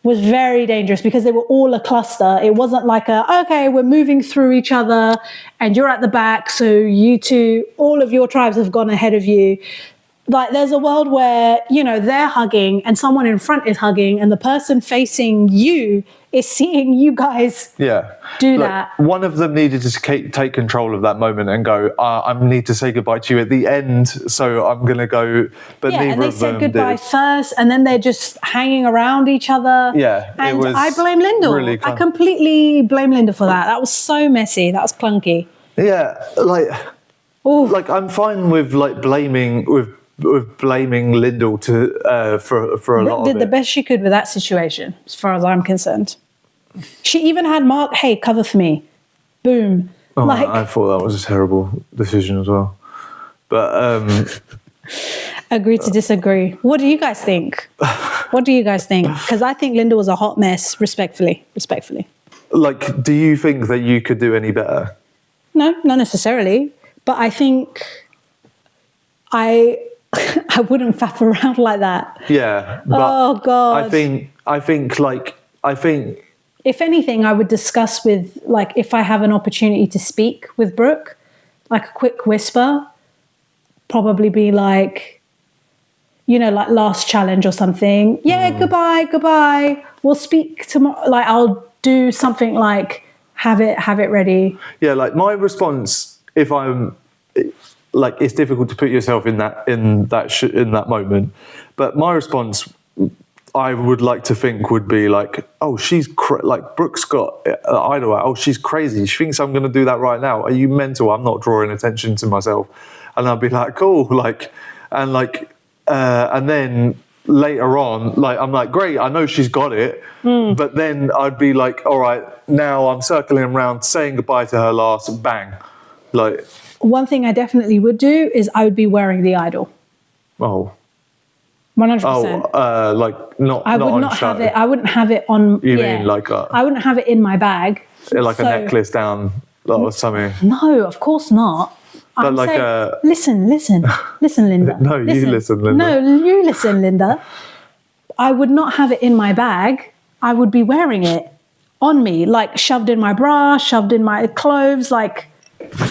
was very dangerous, because they were all a cluster. It wasn't like okay, we're moving through each other and you're at the back, so you two, all of your tribes have gone ahead of you. Like, there's a world where, you know, they're hugging and someone in front is hugging, and the person facing you is seeing you guys do that. One of them needed to take control of that moment and go, I need to say goodbye to you at the end, so I'm going to go. But neither and they of them said goodbye did. first, and then they're just hanging around each other. Yeah, and it was I blame Lyndall. Really I completely blame Lyndall for that. That was so messy. That was clunky. Yeah, like I'm fine with blaming Lyndall for a lot of it. Did the best she could with that situation, as far as I'm concerned. She even had Mark, hey, cover for me. Boom. Oh, I thought that was a terrible decision as well. But agree to disagree. What do you guys think? Because I think Lyndall was a hot mess, respectfully. Like, do you think that you could do any better? No, not necessarily. But I think I wouldn't faff around like that. Yeah. But oh God. I think if anything, I would discuss with, like, if I have an opportunity to speak with Brooke, like a quick whisper, probably be like, like last challenge or something. Yeah, goodbye. We'll speak tomorrow. Like I'll do something like have it ready. Yeah, like my response, if I'm like, it's difficult to put yourself in that moment, but my response, I would like to think, would be like, oh, she's like Brooke's got an idol out. Oh, she's crazy. She thinks I'm going to do that right now. Are you mental? I'm not drawing attention to myself. And I'd be like, cool, like, and then later on, like, I'm like, great, I know she's got it. But then I'd be like, all right, now I'm circling around, saying goodbye to her last, bang. Like, one thing I definitely would do is I would be wearing the idol. Oh. 100%. Oh, like I would not have it. I wouldn't have it on. You mean like I wouldn't have it in my bag. Like a necklace down or something? No, of course not. But like saying, listen, Linda. No, you listen, Linda. No, you listen, Linda. I would not have it in my bag. I would be wearing it on me, like shoved in my bra, shoved in my clothes, like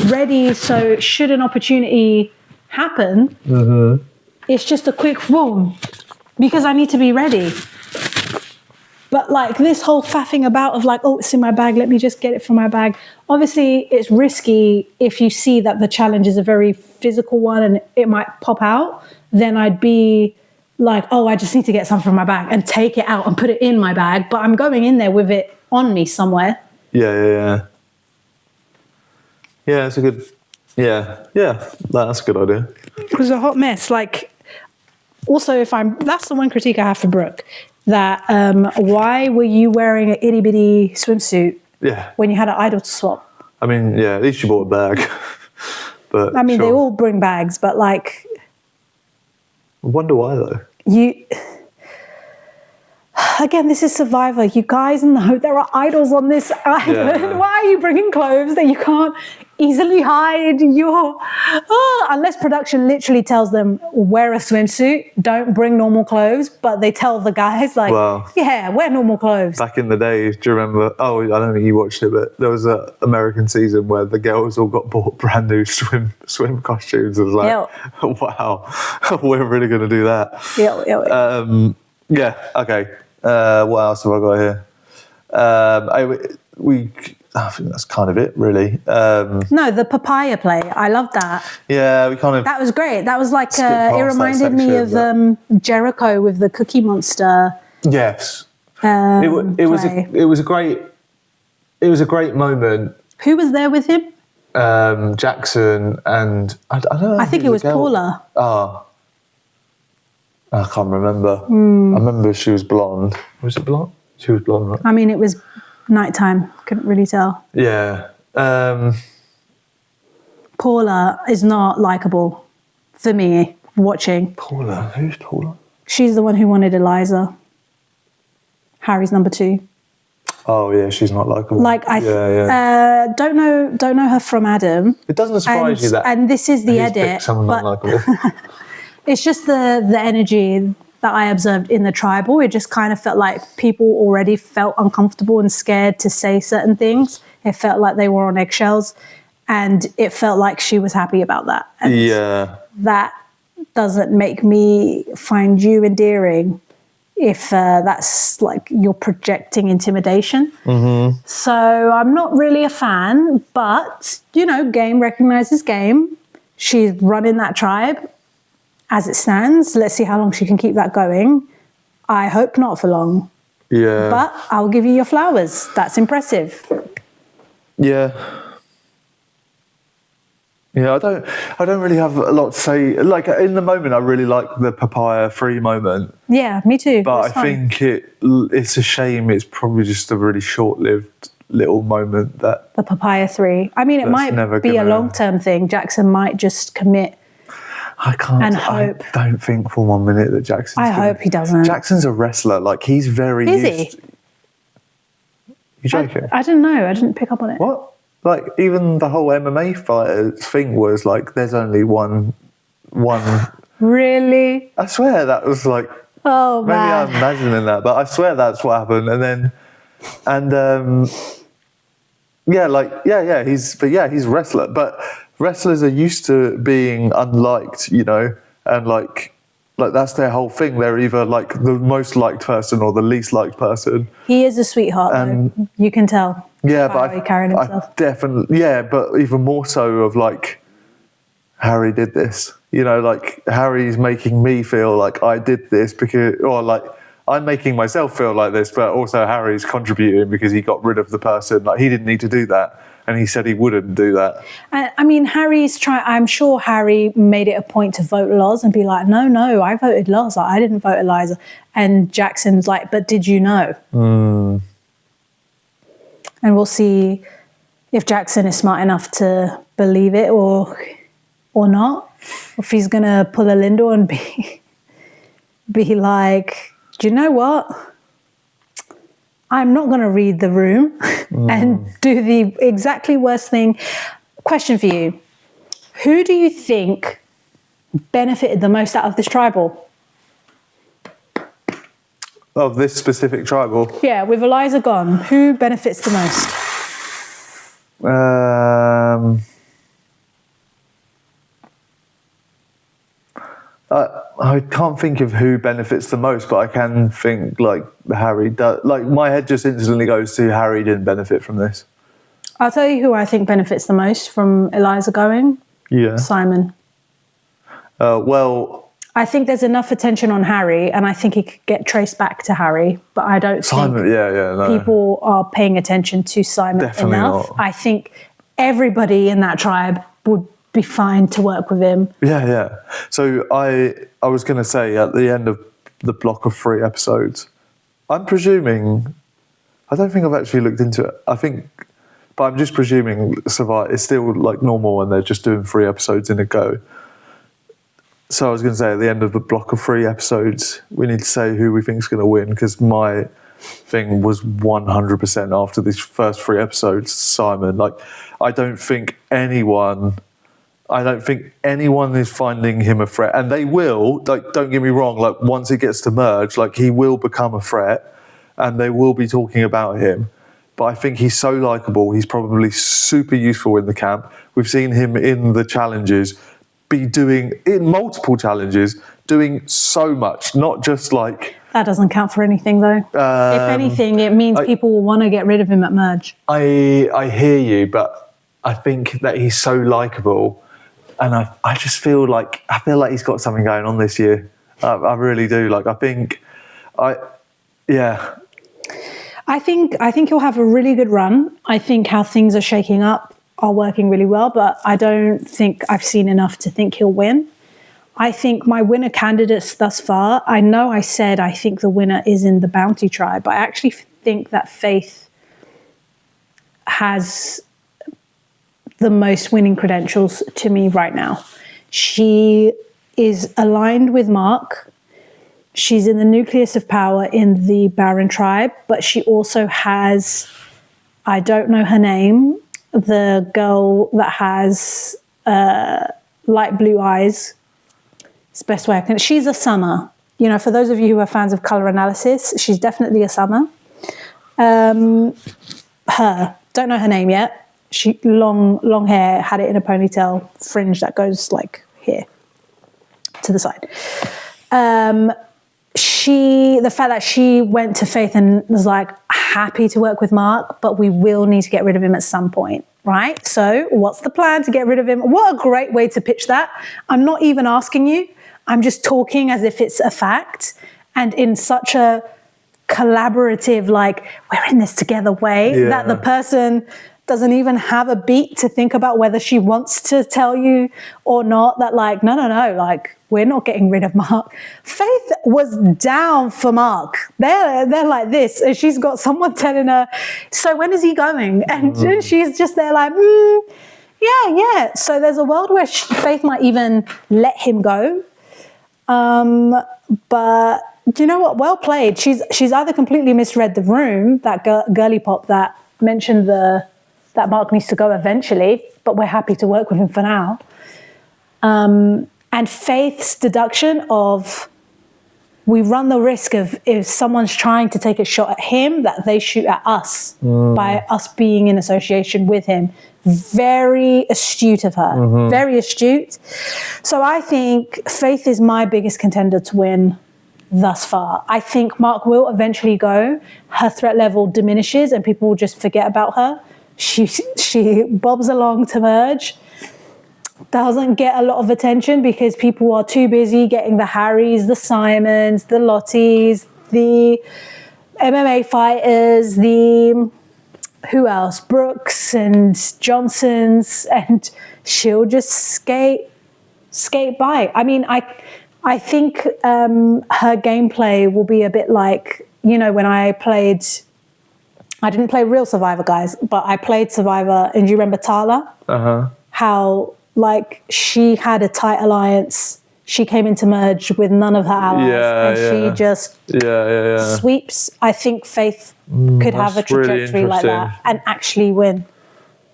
ready. So should an opportunity happen, it's just a quick boom, because I need to be ready. But like this whole faffing about of like, oh, it's in my bag, let me just get it from my bag. Obviously, it's risky if you see that the challenge is a very physical one and it might pop out. Then I'd be like, oh, I just need to get something from my bag and take it out and put it in my bag. But I'm going in there with it on me somewhere. Yeah, it's a good, that's a good idea. It was a hot mess. Like, also, that's the one critique I have for Brooke. That why were you wearing an itty bitty swimsuit when you had an idol to swap? I mean, yeah, at least you bought a bag. But I mean, they all bring bags, but like, I wonder why though. Again, this is Survivor. You guys know there are idols on this island. Yeah. Why are you bringing clothes that you can't easily hide? Unless production literally tells them, wear a swimsuit, don't bring normal clothes. But they tell the guys, like, wear normal clothes. Back in the day, do you remember? Oh, I don't think you watched it, but there was an American season where the girls all got bought brand new swim costumes. It was like, wow, we're really going to do that. Okay. What else have I got here? I think that's kind of it, really. No, the papaya play. I love that. Yeah, we kind of... That was great. That was like, it reminded me of Jericho with the Cookie Monster. Yes. It was a great moment. Who was there with him? Jackson and... I don't know. I think it was Paula. I can't remember. I remember she was blonde. Was it blonde? She was blonde, right? I mean, it was nighttime. Couldn't really tell. Yeah. Paula is not likable for me watching. Paula? Who's Paula? She's the one who wanted Eliza. Harry's number 2. Oh yeah, she's not likable. Like don't know her from Adam. It doesn't surprise you that. And this is the edit. Someone not likable. It's just the energy that I observed in the tribal. It just kind of felt like people already felt uncomfortable and scared to say certain things. It felt like they were on eggshells, and it felt like she was happy about that. And that doesn't make me find you endearing if that's like you're projecting intimidation. So I'm not really a fan, but game recognizes game. She's running that tribe. As it stands, let's see how long she can keep that going. I hope not for long. Yeah. But I'll give you your flowers. That's impressive. Yeah. Yeah, I don't really have a lot to say. Like in the moment, I really like the papaya free moment. Yeah, me too. But I think it's a shame. It's probably just a really short-lived little moment that the papaya 3. I mean, it might be a long-term thing. Jackson might just commit. I can't. And hope. I don't think for 1 minute that Jackson's... I hope he doesn't. Jackson's a wrestler. Like, he's very... Is he? You joking? I didn't know. I didn't pick up on it. What? Like, even the whole MMA fighter thing was like, there's only one... Really? I swear that was like... Oh, man. Maybe I'm imagining that, but I swear that's what happened. And then... he's a wrestler. But... wrestlers are used to being unliked, and like like that's their whole thing. They're either like the most liked person or the least liked person. He is a sweetheart, though. You can tell. Yeah, but he carried himself. I definitely, but even more so of like, Harry did this. You know, like Harry's making me feel like I did this because, or like I'm making myself feel like this, but also Harry's contributing because he got rid of the person. Like he didn't need to do that. And he said he wouldn't do that. I mean, I'm sure Harry made it a point to vote Loz and be like, no, I voted Loz. I didn't vote Eliza. And Jackson's like, but did you know? Mm. And we'll see if Jackson is smart enough to believe it or not. Or if he's going to pull a Lindor and be like, do you know what? I'm not going to read the room and do the exactly worst thing. Question for you. Who do you think benefited the most out of this tribal? Of this specific tribal? Yeah, with Eliza gone, who benefits the most? I can't think of who benefits the most, but I can think like Harry does. Like my head just instantly goes to Harry didn't benefit from this. I'll tell you who I think benefits the most from Eliza going. Yeah. Simon. Well, I think there's enough attention on Harry, and I think it could get traced back to Harry, but I don't think people are paying attention to Simon Definitely enough. not. I think everybody in that tribe would be fine to work with him. Yeah. So I was going to say at the end of the block of 3 episodes, I'm presuming, I don't think I've actually looked into it. But I'm just presuming Survivor is still like normal and they're just doing 3 episodes in a go. So I was going to say at the end of the block of 3 episodes, we need to say who we think is going to win, because my thing was 100% after these first 3 episodes, Simon. Like, I don't think anyone is finding him a threat, and they will. Like, don't get me wrong. Like, once it gets to merge, like he will become a threat, and they will be talking about him. But I think he's so likable. He's probably super useful in the camp. We've seen him in the challenges, be doing in multiple challenges, doing so much. Not just like that doesn't count for anything, though. If anything, it means people will want to get rid of him at merge. I hear you, but I think that he's so likable. And I just feel like he's got something going on this year. I really do. Like, I think he'll have a really good run. I think how things are shaking up are working really well, but I don't think I've seen enough to think he'll win. I think my winner candidates thus far, I know I said I think the winner is in the Bounty tribe, but I actually think that Faith has the most winning credentials to me right now. She is aligned with Mark. She's in the nucleus of power in the Baron tribe, but she also has, I don't know her name, the girl that has light blue eyes. It's the best way I can. She's a Summer. You know, for those of you who are fans of color analysis, she's definitely a Summer. Don't know her name yet. She long hair, had it in a ponytail, fringe that goes like here to the side. The fact that she went to Faith and was like happy to work with Mark, but we will need to get rid of him at some point, right? So what's the plan to get rid of him? What a great way to pitch that. I'm not even asking you. I'm just talking as if it's a fact, and in such a collaborative, like, we're in this together way, that the person doesn't even have a beat to think about whether she wants to tell you or not, that like, no, like, we're not getting rid of Mark. Faith was down for Mark. They're like this, and she's got someone telling her, so when is he going? And she's just there like, yeah. So there's a world where Faith might even let him go. But do you know what? Well played. She's either completely misread the room, that girly pop that mentioned that Mark needs to go eventually, but we're happy to work with him for now. And Faith's deduction of we run the risk of if someone's trying to take a shot at him, that they shoot at us by us being in association with him. Very astute of her, very astute. So I think Faith is my biggest contender to win thus far. I think Mark will eventually go. Her threat level diminishes and people will just forget about her. She bobs along to merge. Doesn't get a lot of attention because people are too busy getting the Harrys, the Simons, the Lotties, the MMA fighters, the who else? Brooks and Johnsons, and she'll just skate by. I mean, I think her gameplay will be a bit like, you know, when I didn't play real Survivor, guys, but I played Survivor, and do you remember Tala? How like she had a tight alliance. She came into merge with none of her allies, she just sweeps. I think Faith could have a trajectory like that and actually win.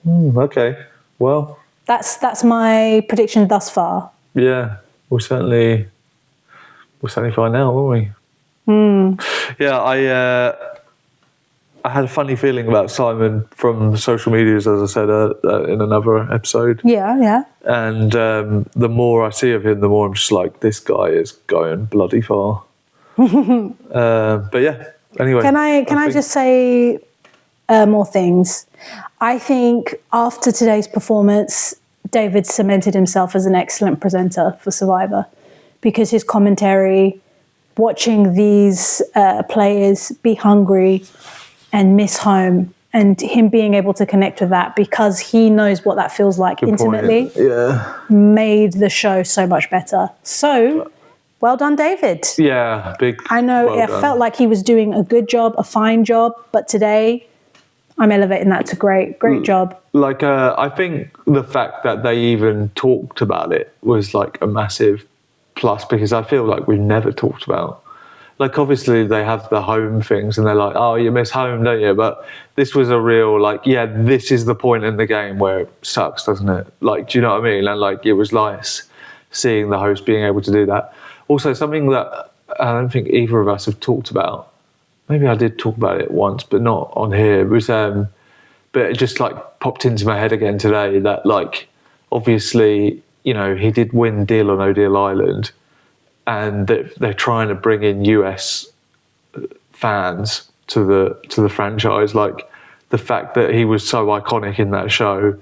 Okay, well, that's my prediction thus far. Yeah, we'll certainly find out, won't we? Yeah, I had a funny feeling about Simon from social medias, as I said in another episode. Yeah. And the more I see of him, the more I'm just like, this guy is going bloody far. But yeah, anyway. Can I just say more things? I think after today's performance, David cemented himself as an excellent presenter for Survivor, because his commentary, watching these players be hungry and miss home, and him being able to connect with that because he knows what that feels like intimately, made the show so much better. So, well done, David. Yeah, big. I know it felt like he was doing a good job, a fine job, but today I'm elevating that to great job. Like, I think the fact that they even talked about it was like a massive plus, because I feel like we've never talked about. Like, obviously they have the home things and they're like, oh, you miss home, don't you? But this was a real, like, yeah, this is the point in the game where it sucks, doesn't it? Like, do you know what I mean? And like, it was nice seeing the host being able to do that. Also, something that I don't think either of us have talked about, maybe I did talk about it once, but not on here, was, but it just like popped into my head again today that, like, obviously, you know, he did win Deal or No Deal Island, and they're trying to bring in US fans to the franchise. Like, the fact that he was so iconic in that show,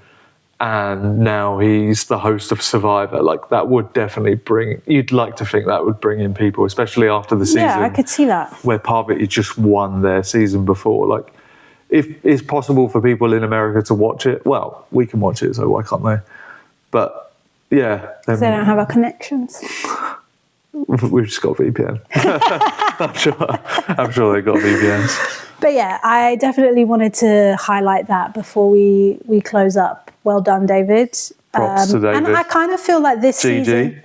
and now he's the host of Survivor, like, that would definitely you'd like to think that would bring in people, especially after the season. Yeah, I could see that. Where Parvati just won their season before. Like, if it's possible for people in America to watch it, well, we can watch it, so why can't they? But yeah. Because they don't have our connections. We've just got VPN. I'm sure they've got VPNs. But yeah, I definitely wanted to highlight that before we close up. Well done, David. Props to David. And I kind of feel like this season,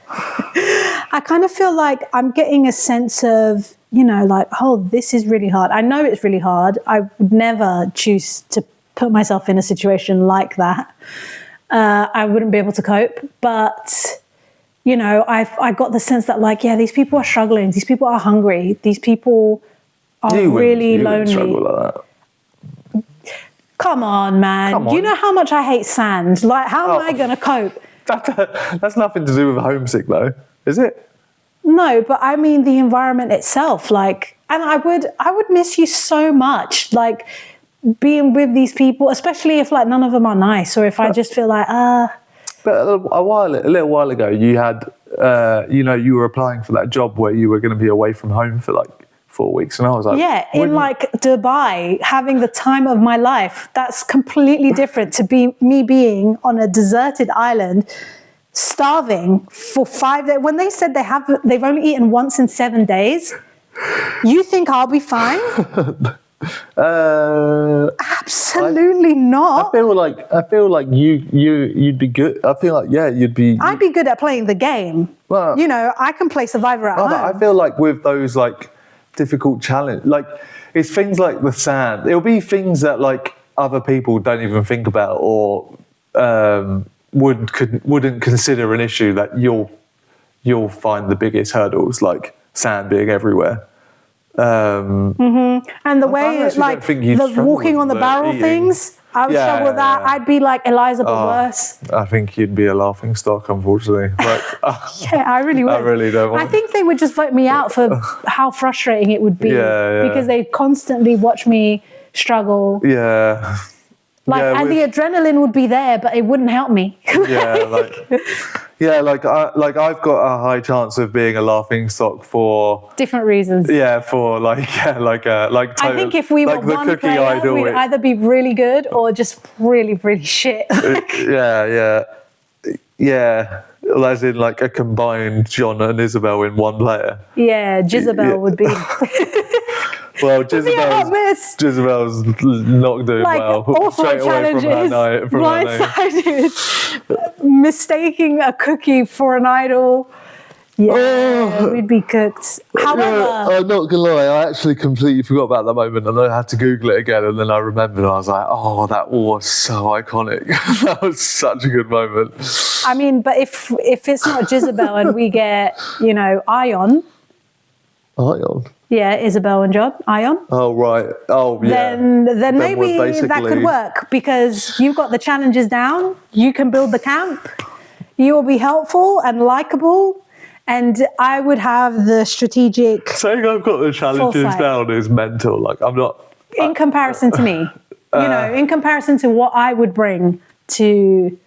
I kind of feel like I'm getting a sense of, you know, like, oh, this is really hard. I know it's really hard. I would never choose to put myself in a situation like that. I wouldn't be able to cope. But, you know, I got the sense that, like, yeah, these people are struggling. These people are hungry. These people are really lonely. Struggle like that. Come on, man. Come on. You know how much I hate sand. Like, how am I going to cope? That's nothing to do with homesick, though, is it? No, but I mean the environment itself. Like, and I would miss you so much. Like, being with these people, especially if, like, none of them are nice, or if I just feel like, But a little while ago, you had, you know, you were applying for that job where you were going to be away from home for like 4 weeks, and I was like, yeah, in like Dubai, having the time of my life. That's completely different to me being on a deserted island, starving for 5 days. When they said they've only eaten once in 7 days, you think I'll be fine? Absolutely not. I feel like you'd be good. I feel like, yeah, you'd be. I'd be good at playing the game. Well, you know, I can play Survivor at home. I feel like with those like difficult challenge, like it's things like the sand. It'll be things that like other people don't even think about or wouldn't consider an issue that you'll find the biggest hurdles. Like sand being everywhere. And the way, like, the walking on the barrel things, I would struggle with that. I'd be like Eliza, but worse. I think you'd be a laughing stock, unfortunately. Like, yeah, I really would. I really don't want I think they would just vote me out for how frustrating it would be. Because they constantly watch me struggle. Yeah. Like, and the adrenaline would be there, but it wouldn't help me. Like I've got a high chance of being a laughing stock for different reasons. Yeah, for I think if we were one player, we'd either be really good or just really, really shit. Yeah. As in like a combined John and Isabel in one player. Yeah, Jezebel would be. Well, Jezebel's not doing well. Awful challenges, blindsided, mistaking a cookie for an idol. Yeah, we'd be cooked. However, I'm not gonna lie, I actually completely forgot about that moment, and I had to Google it again, and then I remembered, and I was like, "Oh, that was so iconic! That was such a good moment." I mean, but if it's not Jezebel and we get, Ion. Yeah, Isabel and John, Ion. Oh, right. Oh, yeah. Then maybe that could work because you've got the challenges down. You can build the camp. You will be helpful and likable. And I would have the strategic. Saying I've got the challenges down is mental. Like, I'm not. In comparison to me. In comparison to what I would bring to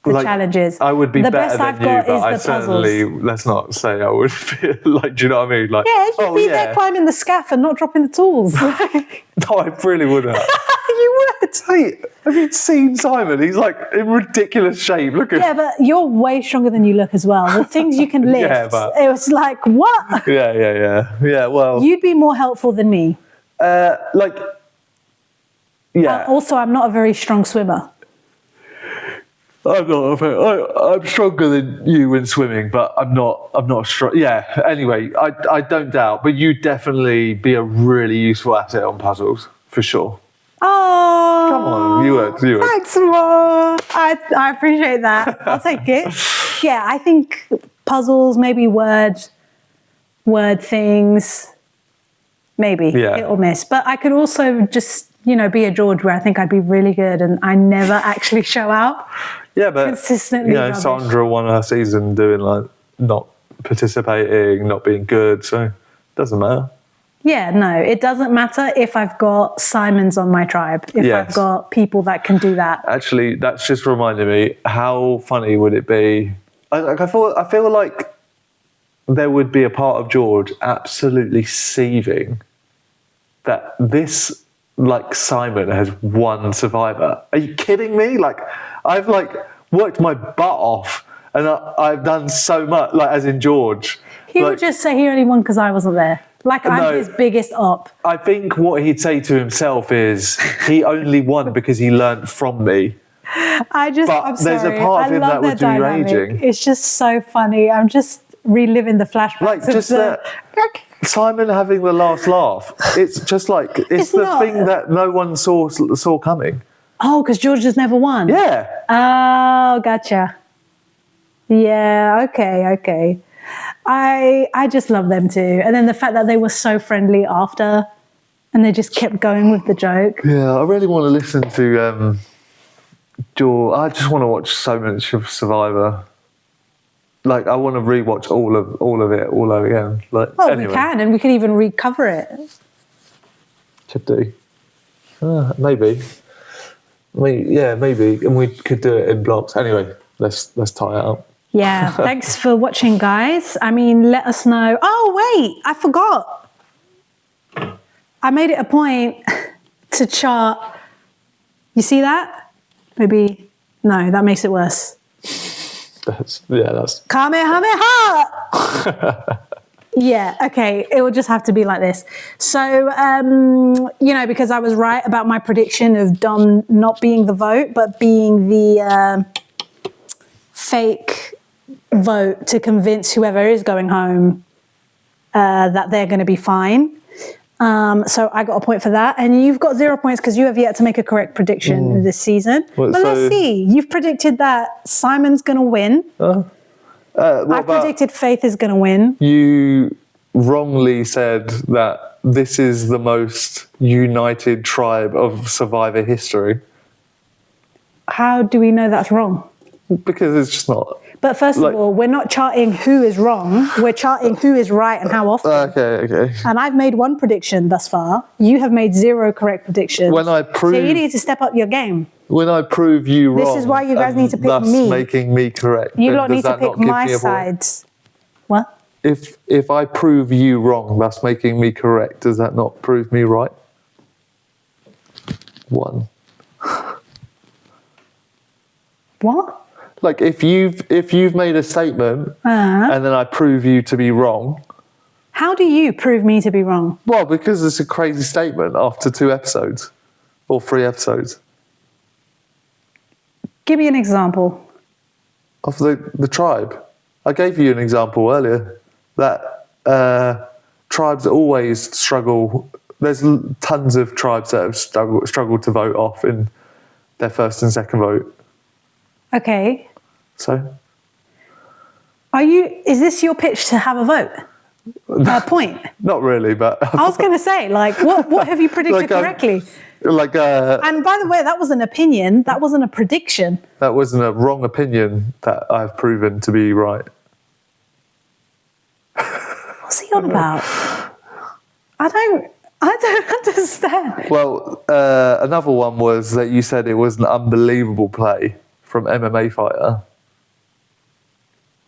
the challenges. I would be the better best than I've you, got but is I the certainly, puzzles. let's not say I would feel like, do you know what I mean? Like, you'd be there climbing the scaff and not dropping the tools. No, I really wouldn't. You would. Hey, have you seen Simon? He's like in ridiculous shape. Look at. Yeah, but you're way stronger than you look as well. The things you can lift. It was like, what? Yeah, well. You'd be more helpful than me. Also, I'm not a very strong swimmer. I'm stronger than you in swimming, but I'm not strong. Yeah. Anyway, I don't doubt, but you'd definitely be a really useful asset on puzzles for sure. Oh, come on, you would. Thanks, Mom. I appreciate that. I'll take it. Yeah, I think puzzles, maybe word things, maybe hit or miss. But I could also just be a George where I think I'd be really good and I never actually show out. Yeah, but consistently. Sandra won her season doing like not participating, not being good, so it doesn't matter. Yeah, no, it doesn't matter if I've got Simons on my tribe, if I've got people that can do that. Actually, that's just reminded me, how funny would it be? I feel like there would be a part of George absolutely seething that this, like, Simon has won Survivor. Are you kidding me? Like, I've worked my butt off and I've done so much, like, as in George. He would just say he only won because I wasn't there. Like, I'm his biggest op. I think what he'd say to himself is he only won because he learnt from me. I'm sorry. There's a part of him that would be raging. It's just so funny. I'm just reliving the flashbacks. Like, just Simon having the last laugh. It's just like, it's the thing that no one saw coming. Oh, because George has never won? Yeah. Oh, gotcha. Yeah, okay. I just love them too. And then the fact that they were so friendly after and they just kept going with the joke. Yeah, I really want to listen to George. I just want to watch so much of Survivor. Like, I want to rewatch all of it all over again. Like, anyway. We can, and we can even recover it. Could do. Maybe. Maybe. And we could do it in blocks. Anyway, let's tie it up. Yeah, thanks for watching, guys. I mean, let us know. Oh, wait, I forgot. I made it a point to chart. You see that? Maybe, no, that makes it worse. That's Kamehameha! Yeah, okay, it will just have to be like this. So, because I was right about my prediction of Dom not being the vote, but being the fake vote to convince whoever is going home that they're going to be fine. So I got a point for that. And you've got 0 points because you have yet to make a correct prediction this season. Let's see. You've predicted that Simon's going to win. I predicted Faith is going to win. You wrongly said that this is the most united tribe of Survivor history. How do we know that's wrong? Because it's just not. But first of all, we're not charting who is wrong. We're charting who is right and how often. Okay. And I've made one prediction thus far. You have made 0 correct predictions. So you need to step up your game. When I prove you wrong, this is why you guys need to pick thus me. Making me correct. You lot need to pick my sides. What? If I prove you wrong, thus making me correct, does that not prove me right? 1. What? Like if you've made a statement and then I prove you to be wrong. How do you prove me to be wrong? Well, because it's a crazy statement after 2 episodes or 3 episodes. Give me an example. Of the tribe. I gave you an example earlier that tribes always struggle. There's tons of tribes that have struggled to vote off in their first and second vote. Okay. So? Is this your pitch to have a vote? A point? Not really, but... I was going to say, like, what have you predicted correctly? And by the way, that was an opinion. That wasn't a prediction. That wasn't a wrong opinion that I've proven to be right. What's he on about? I don't understand. Well, another one was that you said it was an unbelievable play from MMA fighter.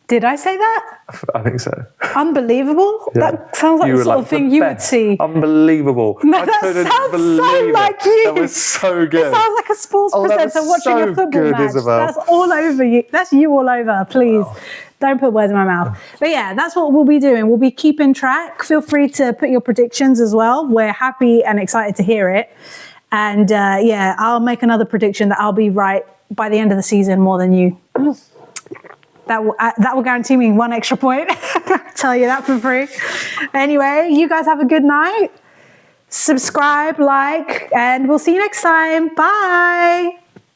Did I say that? I think so. Unbelievable? Yeah. That sounds like the sort of thing you would see. Unbelievable. No, that sounds so like you. That was so good. It sounds like a sports presenter watching a football match. Isabel. That's all over you. That's you all over, please. Oh. Don't put words in my mouth. But yeah, that's what we'll be doing. We'll be keeping track. Feel free to put your predictions as well. We're happy and excited to hear it. And yeah, I'll make another prediction that I'll be right by the end of the season more than you. That will guarantee me 1 extra point. Tell you that for free. Anyway, you guys have a good night. Subscribe, like, and we'll see you next time. Bye.